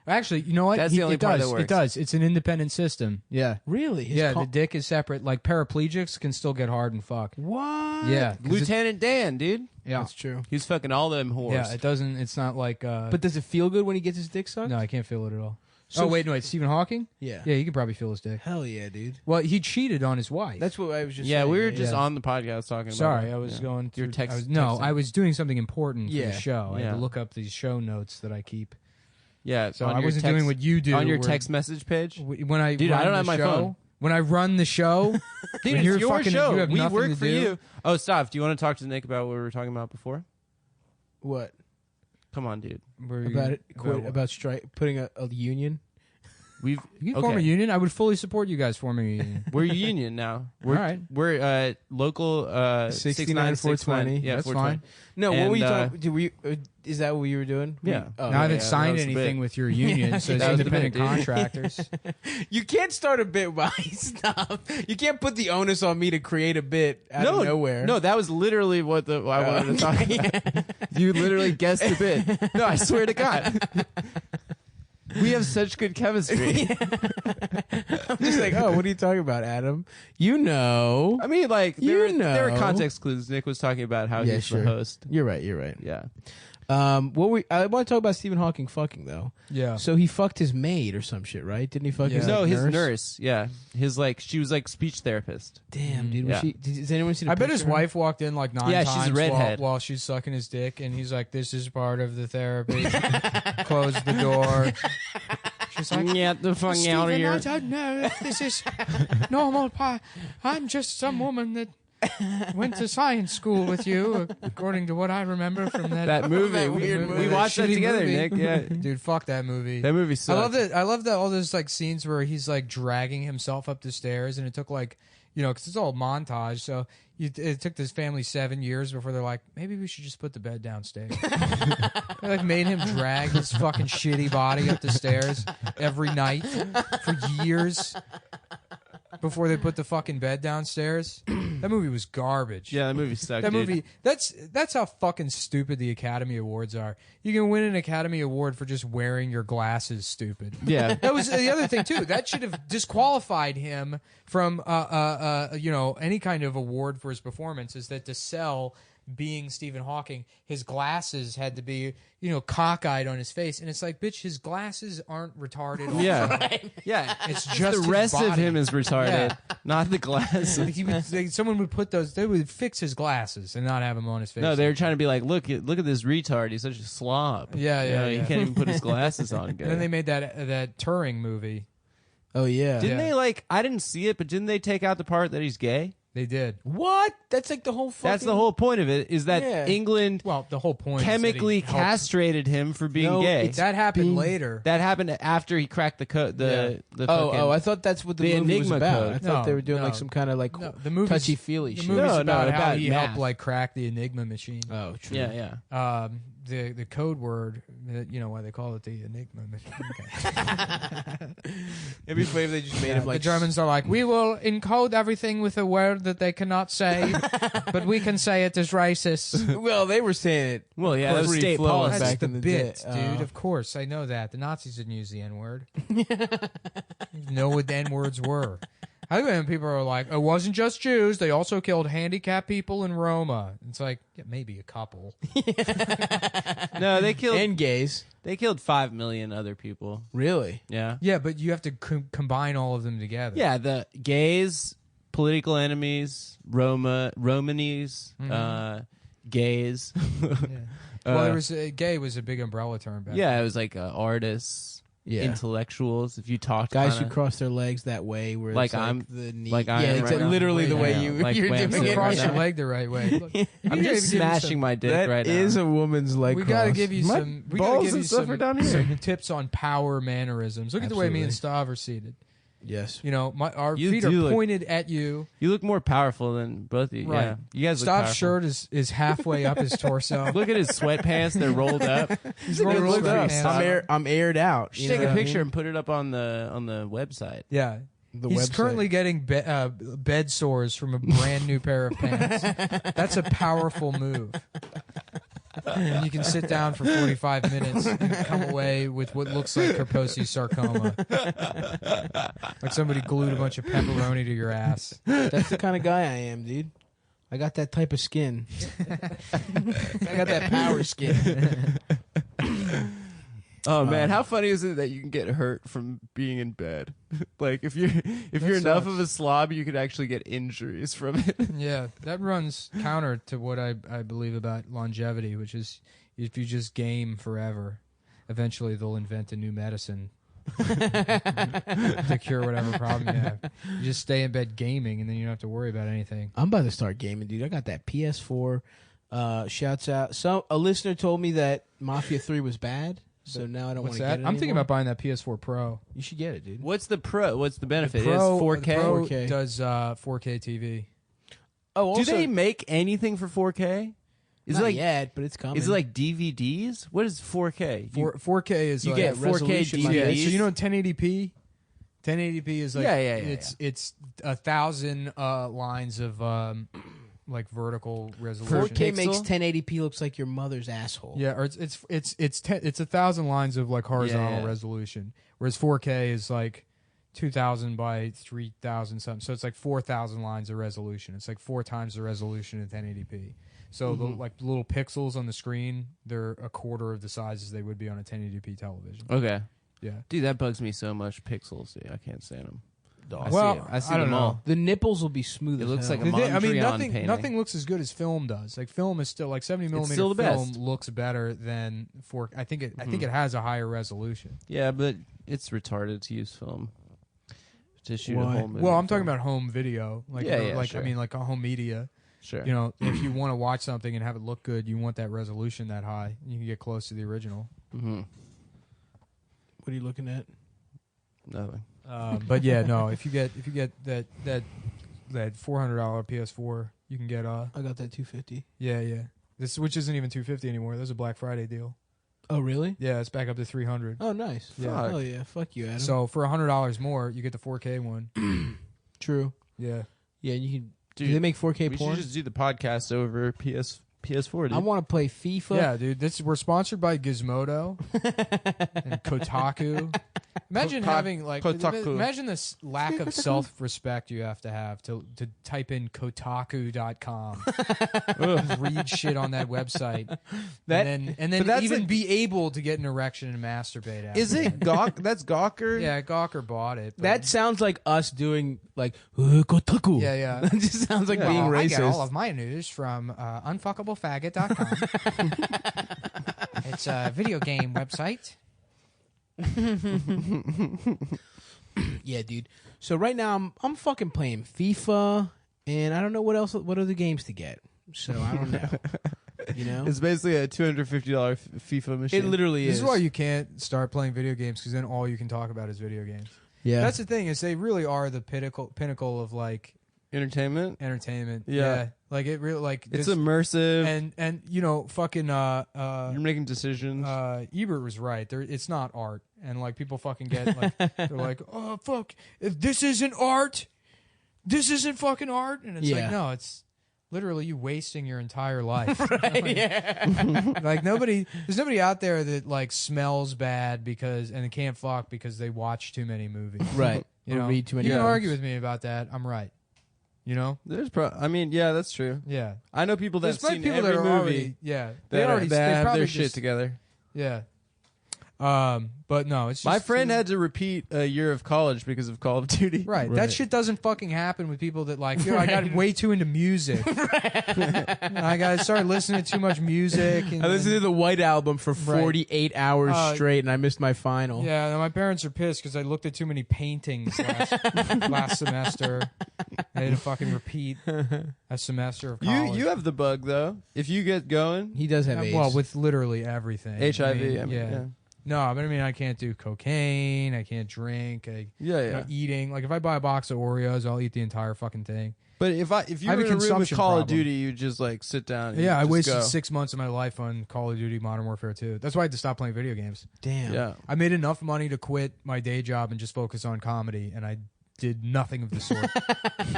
Actually, you know what? That's the only it part does. that works. It does. It's an independent system. Yeah. Really? His Yeah, co- the dick is separate. Like paraplegics can still get hard and fuck. What? Yeah. 'cause Lieutenant Dan, dude. yeah. That's true. He's fucking all them whores. Yeah, it doesn't. It's not like. But does it feel good when he gets his dick sucked? no, I can't feel it at all. So- oh wait, no, it's Stephen Hawking. Yeah. Yeah, you can probably feel his dick. Hell yeah, dude. Well, he cheated on his wife. That's what I was just. yeah, saying. we were just yeah. on the podcast talking about Sorry, it. I was Yeah. going through Your text. I was, no, texting. I was doing something important for Yeah. the show. I had Yeah. to look up these show notes that I keep. Yeah, So on I your wasn't text- doing what you do on your where- text message page. When I Dude, run I don't the have my show, phone. When I run the show, Dude, when it's you're your fucking, show. you have We nothing work to for do. you. Oh, stop. Do you want to talk to Nick about what we were talking about before? What Come on, dude. Were you- about it? Quit what? about strike putting a union. We've You can form a union. I would fully support you guys forming a union. We're a union now. We're All right. We're local 69 420. Yeah, That's 420. fine. No, what And, were you talking? Did we? Is that what you were doing? Yeah. Oh, Now I haven't that signed was the anything bit. with your union, so it's That was the independent bit, dude. contractors. You can't start a bit while you stop. You can't put the onus on me to create a bit out of nowhere. No, that was literally what I wanted to talk about. You literally guessed the bit. No, I swear to God. We have such good chemistry. I'm just like, oh, what are you talking about, Adam? You know. I mean, like, You there were know. context clues. Nick was talking about how Yeah, he's sure. the host. You're right. You're right. Yeah. I want to talk about Stephen Hawking fucking though. Yeah. So he fucked his maid or some shit, right? Didn't he fuck his No, like, his nurse. Yeah. She was like speech therapist. Damn, dude. Yeah. Has anyone seen? I bet his wife walked in like 9 Yeah, she's a times redhead. while she's sucking his dick, and he's like, "This is part of the therapy." Close the door. She's like, Get the fuck out of Stephen, I here. don't know if this is normal. I'm just some woman that went to science school with you, according to what I remember from That movie. That we weird movie. we watched that shitty together, movie. Nick. Yeah. Dude, fuck that movie. That movie I sucked. love that. I love that all those like scenes where he's like dragging himself up the stairs, and it took like, because it's all montage. So it took this family 7 years before they're like, maybe we should just put the bed downstairs. They like made him drag his fucking shitty body up the stairs every night for years before they put the fucking bed downstairs. That movie was garbage. Yeah, that movie sucked. That dude. movie, that's how fucking stupid the Academy Awards are. You can win an Academy Award for just wearing your glasses stupid. Yeah. That was the other thing too. That should have disqualified him from any kind of award for his performance, is that to sell being Stephen Hawking, his glasses had to be, cockeyed on his face. And it's like, bitch, his glasses aren't retarded. Also. Yeah. Yeah. It's just the his rest of body. him is retarded, Yeah. not the glasses. Someone would put those, they would fix his glasses and not have them on his face. No, they were trying to be like, look at this retard. He's such a slob. Yeah. He can't even put his glasses on. And then they made that Turing movie. Oh yeah. Didn't they I didn't see it, but didn't they take out the part that he's gay? They did. What? That's like the whole. Fucking... That's the whole point of it. Is that Yeah. England Well, the whole point chemically is that he helped- castrated him for being No, gay? it's- That happened being- later. That happened after he cracked the code. The fucking- I thought that's what the the movie was Enigma about. code. I thought No, they were doing no. like some kind of like No, the movie's- touchy feely The shit. movie's No, about how about he math. helped like crack the Enigma machine. Oh, true. Yeah, yeah. The code word, why they call it the Enigma machine. It'd be funny if they just made him The like Germans are like, we will encode everything with a word that they cannot say, but we can say it as racist. Well, they were saying it. Well, yeah, that was Free state flow policy. That's back the in the bit, day. dude. Of course, I know that. The Nazis didn't use the N word. Know what the N words were. I think when people are like, it wasn't just Jews, they also killed handicapped people in Roma. It's like, yeah, maybe a couple. No, they killed. And gays. They killed 5 million other people. Really? Yeah. Yeah, but you have to combine all of them together. Yeah, the gays, political enemies, Romanis, gays. Well, there was gay was a big umbrella term back Yeah, it was like artists, Yeah. intellectuals. If you talked Guys kinda, who cross their legs that way, where Like it's I'm- the knee. like I yeah, am it's right now. literally the way Yeah, you like you're way I'm doing then. sitting it. Cross right your now. leg the right way. Look, I'm just smashing my dick That right is now. a woman's leg. We gotta cross. give you My some. We balls gotta give and you stuff some, are down here. some tips on power mannerisms. Look at the way me and Stav are seated. Yes. Our You feet are do look- pointed at you. You look more powerful than both of you. Right. Yeah. You guys look Stav's powerful. shirt is halfway up his torso. Look at his sweatpants. They're rolled up. He's It rolling looks his up. pants. I'm aired out. You You should take know a what I picture mean? and put it up on the website. Yeah. The He's website. currently getting bed sores from a brand new pair of pants. That's a powerful move. And you can sit down for 45 minutes and come away with what looks like Kaposi sarcoma. Like somebody glued a bunch of pepperoni to your ass. That's the kind of guy I am, dude. I got that type of skin. I got that power skin. Oh man, how funny is it that you can get hurt from being in bed? Like if you're enough sucks. of a slob, you could actually get injuries from it. Yeah, that runs counter to what I believe about longevity, which is if you just game forever, eventually they'll invent a new medicine to cure whatever problem you have. You just stay in bed gaming, and then you don't have to worry about anything. I'm about to start gaming, dude. I got that PS4. Shouts out. So a listener told me that Mafia 3 was bad. So now I don't want What's to that? get it I'm thinking anymore. about buying that PS4 Pro. You should get it, dude. What's the pro? What's the benefit? The Pro, It is 4K. the Pro 4K. does 4K TV. Oh, also, Do they make anything for 4K? Is not it like yet, but it's coming. is it like DVDs? What is 4K? 4K is you like get 4K resolution, DVDs. yeah. So you know 1080p. 1080p is like Yeah. It's 1,000 lines of like vertical resolution. 4K Pixel? makes 1080p looks like your mother's asshole. Yeah, or it's 1,000 lines of like horizontal Yeah. resolution, whereas 4K is like 2,000 by 3,000 something. So it's like 4,000 lines of resolution. It's like 4 times the resolution in 1080p. So the like little pixels on the screen, they're a quarter of the size as they would be on a 1080p television. Okay. Yeah. Dude, that bugs me so much. Pixels. Yeah, I can't stand them. I see I don't them know. all. The nipples will be smooth. It as looks hell. like a Mondrian nothing painting. nothing looks as good as film does. Like film is still like 70 millimeter still the film best. looks better than 4. I think it has a higher resolution. Yeah, but it's retarded to use film to shoot Why? a whole movie. Well, I'm film. talking about home video, like Yeah, like sure. I mean like a home media. Sure. You know, if you want to watch something and have it look good, you want that resolution that high. You can get close to the original. Mm-hmm. What are you looking at? Nothing. But yeah, no. If you get that $400 PS4, you can get I got that 250. yeah. This which isn't even $250 anymore. There's a Black Friday deal. Oh, really? Yeah, it's back up to $300. Oh, nice. Yeah. Oh, yeah. Fuck you, Adam. So for $100 more, you get the 4K one. True. Yeah. Yeah, and you can. Dude, Do they make 4K we porn? should just do the podcast over PS4, dude. I want to play FIFA. Yeah, dude. We're sponsored by Gizmodo and Kotaku. Imagine having like Kotaku. imagine this lack of self-respect you have to type in kotaku.com. Read shit on that website. and then but that's even like- be able to get an erection and masturbate after. Is it Gawk? That's Gawker? Yeah, Gawker bought it. but- That sounds like us doing like Kotaku. yeah. That just sounds like being Well, I racist. get all of my news from unfuckablefaggot.com. It's a video game website. Yeah, dude. So right now I'm fucking playing FIFA, and I don't know what other games to get. So I don't know. You know, It's basically a $250 FIFA machine. it literally This is. is why you can't start playing video games because then all you can talk about is video games. Yeah, That's the thing is they really are the pinnacle of like Entertainment. entertainment. Yeah. Like it really like It's this- immersive. and you know fucking You're making decisions. Ebert was right. It's not art, and like people fucking get like they're like, oh fuck, if this isn't art, this isn't fucking art, and it's Yeah. like no, it's literally you wasting your entire life. yeah. Like there's nobody out there that like smells bad because and can't fuck because they watch too many movies. Right. You Or know, read too many You can books. argue with me about that. I'm right. You know. I mean, yeah, that's true. Yeah. I know people that There's have probably seen people every that are movie already yeah that, they are- already that they have probably their just, shit together. Yeah. But no, it's just My friend had to repeat a year of college because of Call of Duty. Right. That shit doesn't fucking happen with people that like, I got way too into music. I got started listening to too much music. And I listened to the White Album for Right. 48 hours straight, and I missed my final. Yeah, and my parents are pissed because I looked at too many paintings last semester. I had to fucking repeat a semester of college. You have the bug though. If you get going, He does have AIDS. well, with literally everything. HIV. I mean, yeah. No, but I mean, I can't do cocaine. I can't drink. Yeah, You know, eating. Like if I buy a box of Oreos, I'll eat the entire fucking thing. But if you I have were a in a room with consumption Call of problem. Duty, you just like sit down. And Yeah, I just wasted go. 6 months of my life on Call of Duty Modern Warfare 2. That's why I had to stop playing video games. Damn. Yeah, I made enough money to quit my day job and just focus on comedy, and I did nothing of the sort.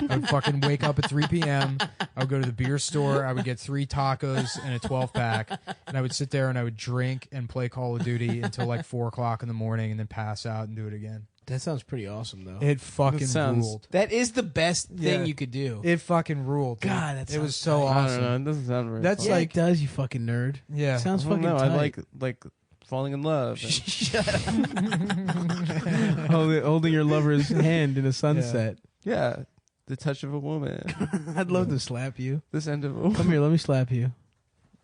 I would fucking wake up at 3 p.m. I would go to the beer store. I would get 3 tacos and a 12-pack, and I would sit there and I would drink and play Call of Duty until like 4 o'clock in the morning and then pass out and do it again. That sounds pretty awesome, though. It fucking That sounds- ruled. That is the best thing Yeah. you could do. It fucking ruled. dude. God, that it was sounds so tight. I awesome. don't know. It doesn't sound very. That's fun. Yeah, like- it does, you fucking nerd. Yeah. Sounds I don't fucking know. tight. I like falling in love. Shut up. holding your lover's hand in a sunset. Yeah, the touch of a woman. I'd love to slap you. This end of a woman. Come here, let me slap you.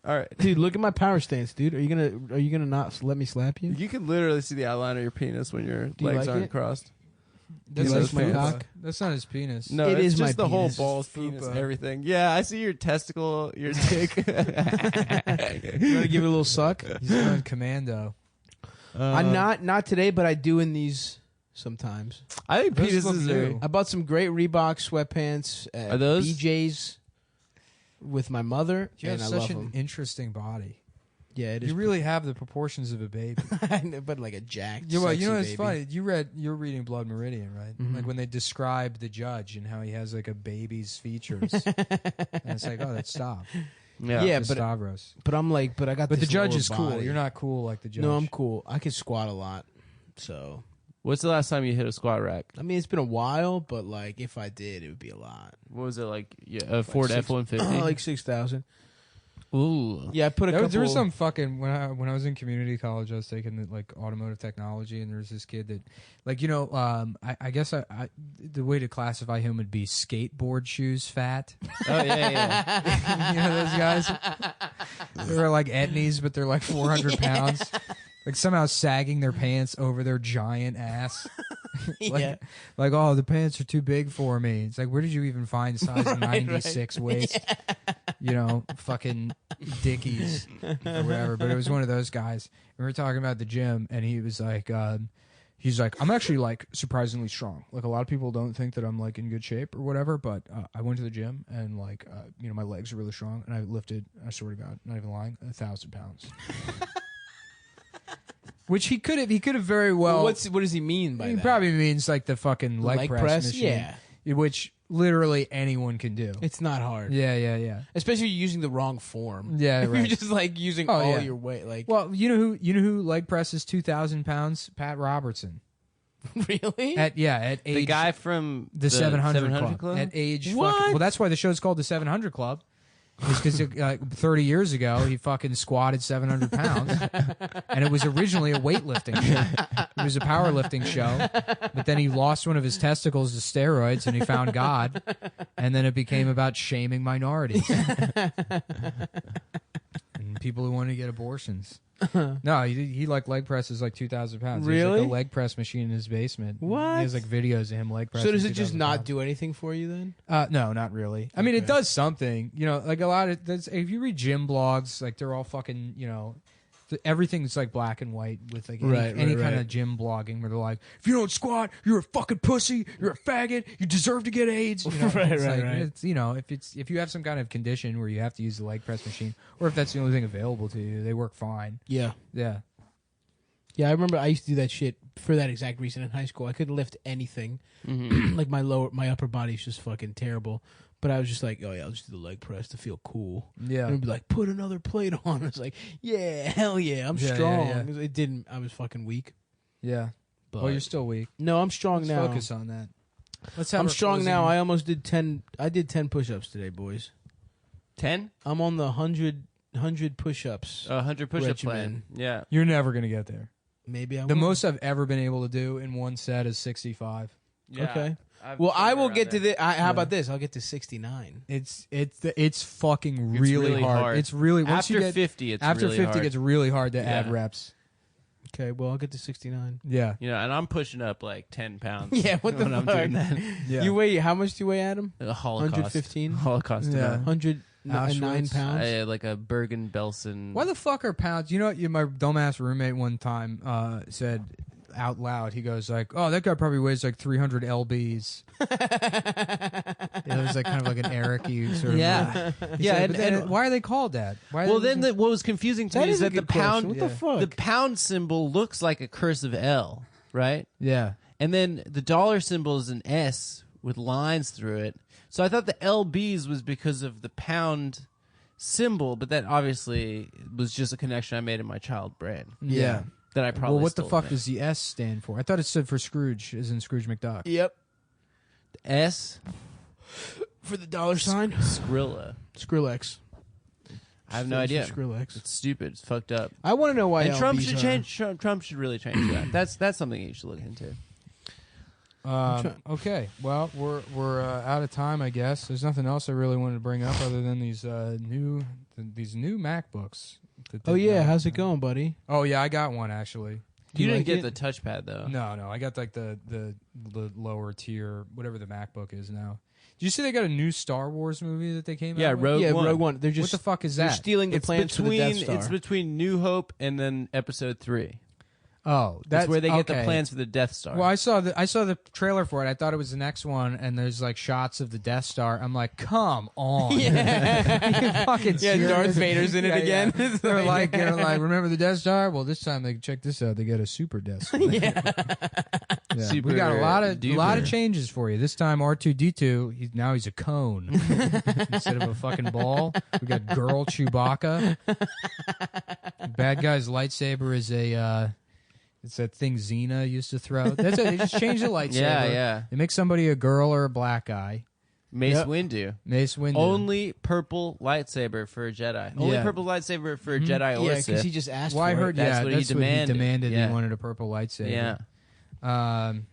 All right. Dude, look at my power stance, dude. Are you gonna not let me slap you? You can literally see the outline of your penis when your Do you legs like aren't it? crossed. That's You not like my his cock? That's not his penis. No, It it's is just my the whole penis. balls, It's penis, fupa. everything. Yeah, I see your testicle, your dick. You want to give it a little suck? He's going commando. I'm not today, but I do in these sometimes. I think Those look penises new. are. I bought some great Reebok sweatpants at Are those- BJ's with my mother, You have and I such love an them. interesting body. Yeah, it is. You really have the proportions of a baby. but like a jacked. Yeah, well, you know sexy what's baby. funny? You're reading Blood Meridian, right? Mhm. Like when they describe the judge and how he has like a baby's features, and it's like, oh, that's Stav. Yeah, That's but Stavros. but I'm like, but I got. But the this judge lower is cool. body. You're not cool like the judge. No, I'm cool. I can squat a lot, so What's the last time you hit a squat rack? I mean it's been a while, but like if I did, it would be a lot. What was it like? Yeah, a Ford six- F-150. like 6,000. Ooh. Yeah, I put a couple. There was some fucking when I was in community college, I was taking like automotive technology, and there was this kid that, like, you know, I guess the way to classify him would be skateboard shoes fat. Oh yeah. You know those guys? They're like etnies, but they're like 400 pounds. Like somehow sagging their pants over their giant ass. Yeah. Like, oh, the pants are too big for me. It's like, where did you even find size 96 waist? You know, fucking Dickies or whatever. But it was one of those guys. And we were talking about the gym, and he was like, I'm actually like surprisingly strong. Like a lot of people don't think that I'm like in good shape or whatever, but I went to the gym and like, you know, my legs are really strong, and I lifted, I swear to God, not even lying, 1,000 pounds. Which he could have very well. What does he mean by He that? probably means like the fucking The leg press machine, Yeah, which literally anyone can do. it's not hard. Yeah. Especially if you're using the wrong form. Yeah, If right. you're just like using Oh, all yeah. your weight, like Well, you know who leg presses 2,000 pounds? Pat Robertson. really? At age The guy from the 700 700 Club. At age What? fucking, well, that's why the show's called the 700 Club. Because 30 years ago he fucking squatted 700 pounds, and it was originally a weightlifting show. It was a powerlifting show, but then he lost one of his testicles to steroids, and he found God, and then it became about shaming minorities and people who want to get abortions. No, he like leg presses like 2,000 pounds. He has Really? like a leg press machine in his basement. What? He has like videos of him leg pressing. So does it just 2,000 not pounds. do anything for you then? No, not really. I mean, it Okay. does something. You know, like a lot of if you read gym blogs, like they're all fucking. You know, everything's like black and white with like any kind of gym blogging where they're like, if you don't squat, you're a fucking pussy. You're a faggot. You deserve to get AIDS. You know? Right, It's right, like, right. It's, you know, if you have some kind of condition where you have to use the leg press machine, or if that's the only thing available to you, they work fine. Yeah. Yeah. Yeah, I remember I used to do that shit for that exact reason in high school. I couldn't lift anything. Mm-hmm. Like my upper body's just fucking terrible. But I was just like, oh yeah, I'll just do the leg press to feel cool. Yeah. And it'd be like, put another plate on. I was like, yeah, hell yeah, I'm Yeah, yeah, strong. yeah. It didn't. I was fucking weak. Yeah. But Well, you're still weak. no, I'm strong Let's now. focus on that. Let's have I'm our strong closing- now. I almost did 10. I did 10 push-ups today, boys. 10? I'm on the 100 push-ups. 100 push-up plan. Regimen. Yeah. You're never gonna get there. Maybe I The will. most I've ever been able to do in one set is 65. Yeah. Okay. I've Well, I somewhere will around get to there. the. How Yeah. about this? I'll get to 69. It's fucking It's really, really hard. hard. It's really once After you get 50, it's after really 50 hard. gets really hard to add Yeah. reps. Okay, well, I'll get to 69. Yeah. You know, and I'm pushing up like 10 pounds. Yeah, what the when I'm fuck? doing that. Yeah. You weigh, how much do you weigh, Adam? A Holocaust. 115? Holocaust Yeah. amount. 109 Auschwitz. pounds? I had like a Bergen-Belsen. Why the fuck are pounds? You know what? My dumbass roommate one time said out loud. He goes like, "Oh, that guy probably weighs like 300 lbs." It was like kind of like an Eric-y sort of. Yeah. He Yeah, said, and- but then and- why are they called that? Why are Well, they then what was confusing to That me is is a that the good question. pound, What the fuck? the pound symbol looks like a cursive L, right? yeah. And then the dollar symbol is an S with lines through it. So I thought the LBs was because of the pound symbol, but that obviously was just a connection I made in my child brain Yeah. that I probably Well, what the still fuck think. does the S stand for? I thought it stood for Scrooge, as in Scrooge McDuck. Yep. S? For the dollar sign? Skrilla. Skrillex. I have no idea. Skrillex. It's stupid. It's fucked up. I want to know why And Trump LBs should are- change. Trump should really change that. That's something you should look into. Okay, well, we're out of time, I guess. There's nothing else I really wanted to bring up other than these new MacBooks. Oh, yeah. How's it going, buddy? Oh yeah, I got one actually. You didn't like get it? the touchpad though. No, I got like the lower tier, whatever the MacBook is now. Did you see they got a new Star Wars movie that they came Yeah, out with? Rogue yeah, One. Rogue One. They're just What the fuck is they're that? stealing the It's plans for the Death between Star. it's between New Hope and then Episode 3. Oh, That's where they get the okay. plans for the Death Star. Well, I saw the trailer for it. I thought it was the next one, and there's like shots of the Death Star. I'm like, come on, Yeah. fucking Yeah, serious? Darth Vader's in it again. Yeah. They're like, remember the Death Star? Well, this time they check this out. They get a super Death Star. Yeah. Yeah. Super We got a lot of duper. changes for you. This time R2D2, now he's a cone instead of a fucking ball. We got girl Chewbacca. Bad guy's lightsaber is a. It's that thing Xena used to throw. That's it. They just changed the lightsaber. Yeah. They make somebody a girl or a black guy. Mace Yep. Windu. Mace Windu. Only purple lightsaber for a Jedi. Only Yeah. purple lightsaber for a Jedi or Yeah, a because Sith. he just asked Well, I for heard. it. That's Yeah, what he that's demanded. He Yeah. wanted a purple lightsaber. Yeah.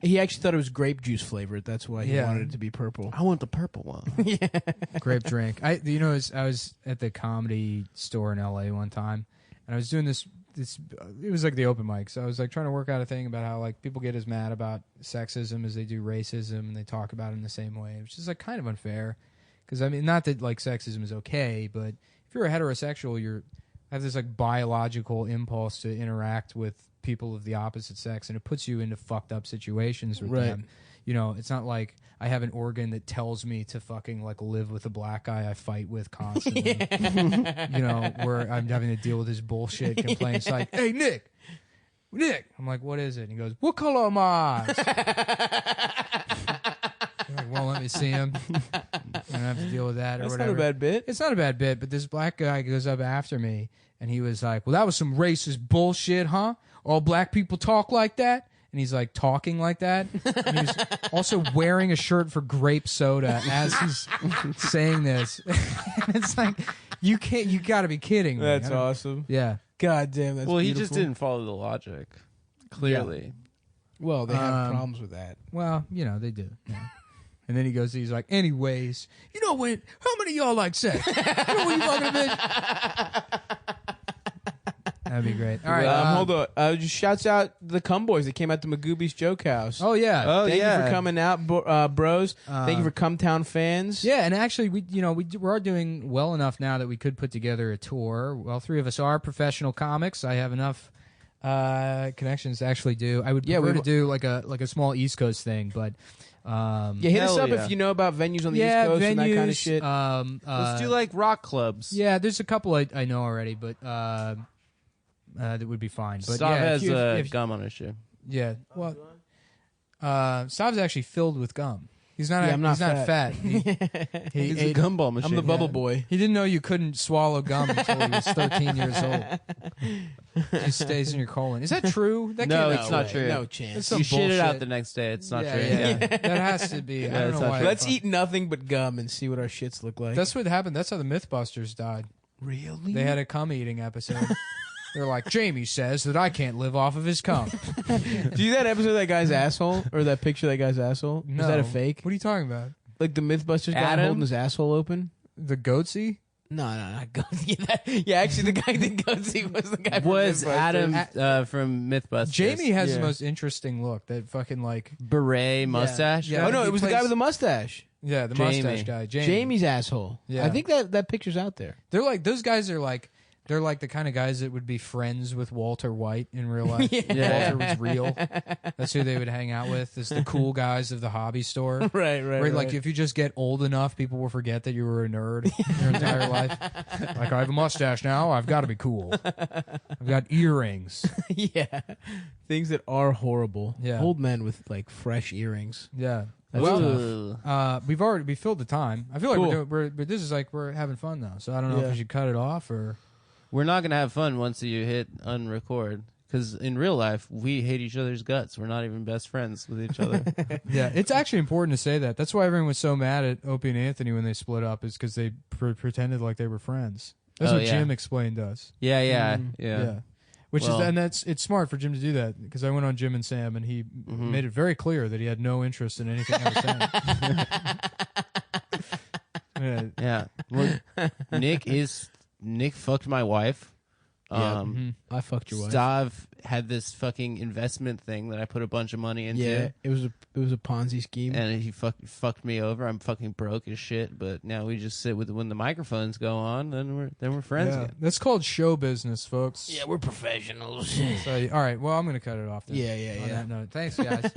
He actually thought it was grape juice flavored. That's why he Yeah. wanted it to be purple. I want the purple one. Grape drink. I was at the comedy store in LA one time, and I was doing this. It was like the open mic, so I was like trying to work out a thing about how like people get as mad about sexism as they do racism, and they talk about it in the same way, which is like kind of unfair. Because I mean, not that like sexism is okay, but if you're a heterosexual, you have this like biological impulse to interact with people of the opposite sex, and it puts you into fucked up situations with Right. them. You know, it's not like I have an organ that tells me to fucking like live with a black guy I fight with constantly. You know, where I'm having to deal with his bullshit complaints like, "Hey Nick, I'm like, what is it? And he goes, "What color are my eyes?" I'm like, well, let me see him. I don't have to deal with that or That's whatever. not a bad bit. It's not a bad bit, but this black guy goes up after me, and he was like, "Well, that was some racist bullshit, huh? All black people talk like that?" And he's like talking like that. And he was also wearing a shirt for grape soda as he's saying this. And it's like, you got to be kidding me. That's I don't- awesome. Yeah. God damn, that's Well, he beautiful. just didn't follow the logic. Clearly. Well, they have Um, problems with that. Well, you know, they do. Yeah. And then he's like, anyways, you know when, how many of y'all like sex? You know when you fucking a bitch? That'd be great. All right. Hold on. Just shouts out the Cum Boys that came out to Magooby's Joke House. Oh, yeah. Oh, Thank yeah. you for coming out, bros. Thank you for Cum Town fans. Yeah, and actually, we are doing well enough now that we could put together a tour. Well, three of us are professional comics. I have enough connections to actually do. I would prefer to do like a small East Coast thing, but Yeah, hit us Hell up yeah. if you know about venues on the yeah, East Coast venues, and that kind of shit. Let's do like rock clubs. yeah, there's a couple I know already, but that would be fine. But Stav yeah, has if gum on his shoe. yeah, well, Stav's actually filled with gum. He's not. Yeah, I'm not he's not fat. He He's a ate- gumball machine. I'm the bubble yeah. boy. He didn't know you couldn't swallow gum until he was 13 years old. It just stays in your colon. Is that true? That No, can't it's be not right. true. No chance. It's some You shit it out bullshit. the next day. It's not yeah, true. Yeah, that has to be. I Yeah, don't it's know not why. true. Let's eat nothing but gum and see what our shits look like. That's what happened. That's how the Mythbusters died. really. They had a cum eating episode. They're like, Jamie says that I can't live off of his cum. Do you see that episode of that guy's asshole or that picture of that guy's asshole? No. Is that a fake? What are you talking about? Like the Mythbusters guy Adam? holding his asshole open? The goatsy? No, not Goatsy. Yeah, actually, the guy that Goatsy was the guy. From Was Mythbusters. Adam from Mythbusters. Jamie has Yeah. the most interesting look. That fucking like, Beret mustache. Yeah. Oh no, he it was the guy plays- with the mustache. yeah, the Jamie. mustache guy. Jamie's asshole. Yeah. I think that picture's out there. They're like, those guys are like, they're like the kind of guys that would be friends with Walter White in real life. Yeah. Walter was real. That's who they would hang out with. Is the cool guys of the hobby store. Right. Where like if you just get old enough, people will forget that you were a nerd your entire life. Like I have a mustache now, I've got to be cool. I've got earrings. yeah, things that are horrible. Yeah. Old men with like fresh earrings. Yeah. That's Well, tough. We filled the time. I feel like Cool. but this is like we're having fun though. So I don't know if Yeah. we should cut it off or. we're not gonna have fun once you hit unrecord. Because in real life, we hate each other's guts. We're not even best friends with each other. Yeah, it's actually important to say that. That's why everyone was so mad at Opie and Anthony when they split up, is because they pretended like they were friends. That's Oh, what yeah. Jim explained to us. yeah. Which Well- is, and it's smart for Jim to do that, because I went on Jim and Sam and he made it very clear that he had no interest in anything I was saying. Yeah. Yeah. Well, Nick fucked my wife. I fucked your wife. Stav had this fucking investment thing that I put a bunch of money into. Yeah, it was a Ponzi scheme. And he fucked me over. I'm fucking broke as shit. But now we just sit with when the microphones go on. Then we're friends Yeah. again. That's called show business, folks. Yeah, we're professionals. So, all right. Well, I'm gonna cut it off. Then, Yeah. on that note, thanks, guys.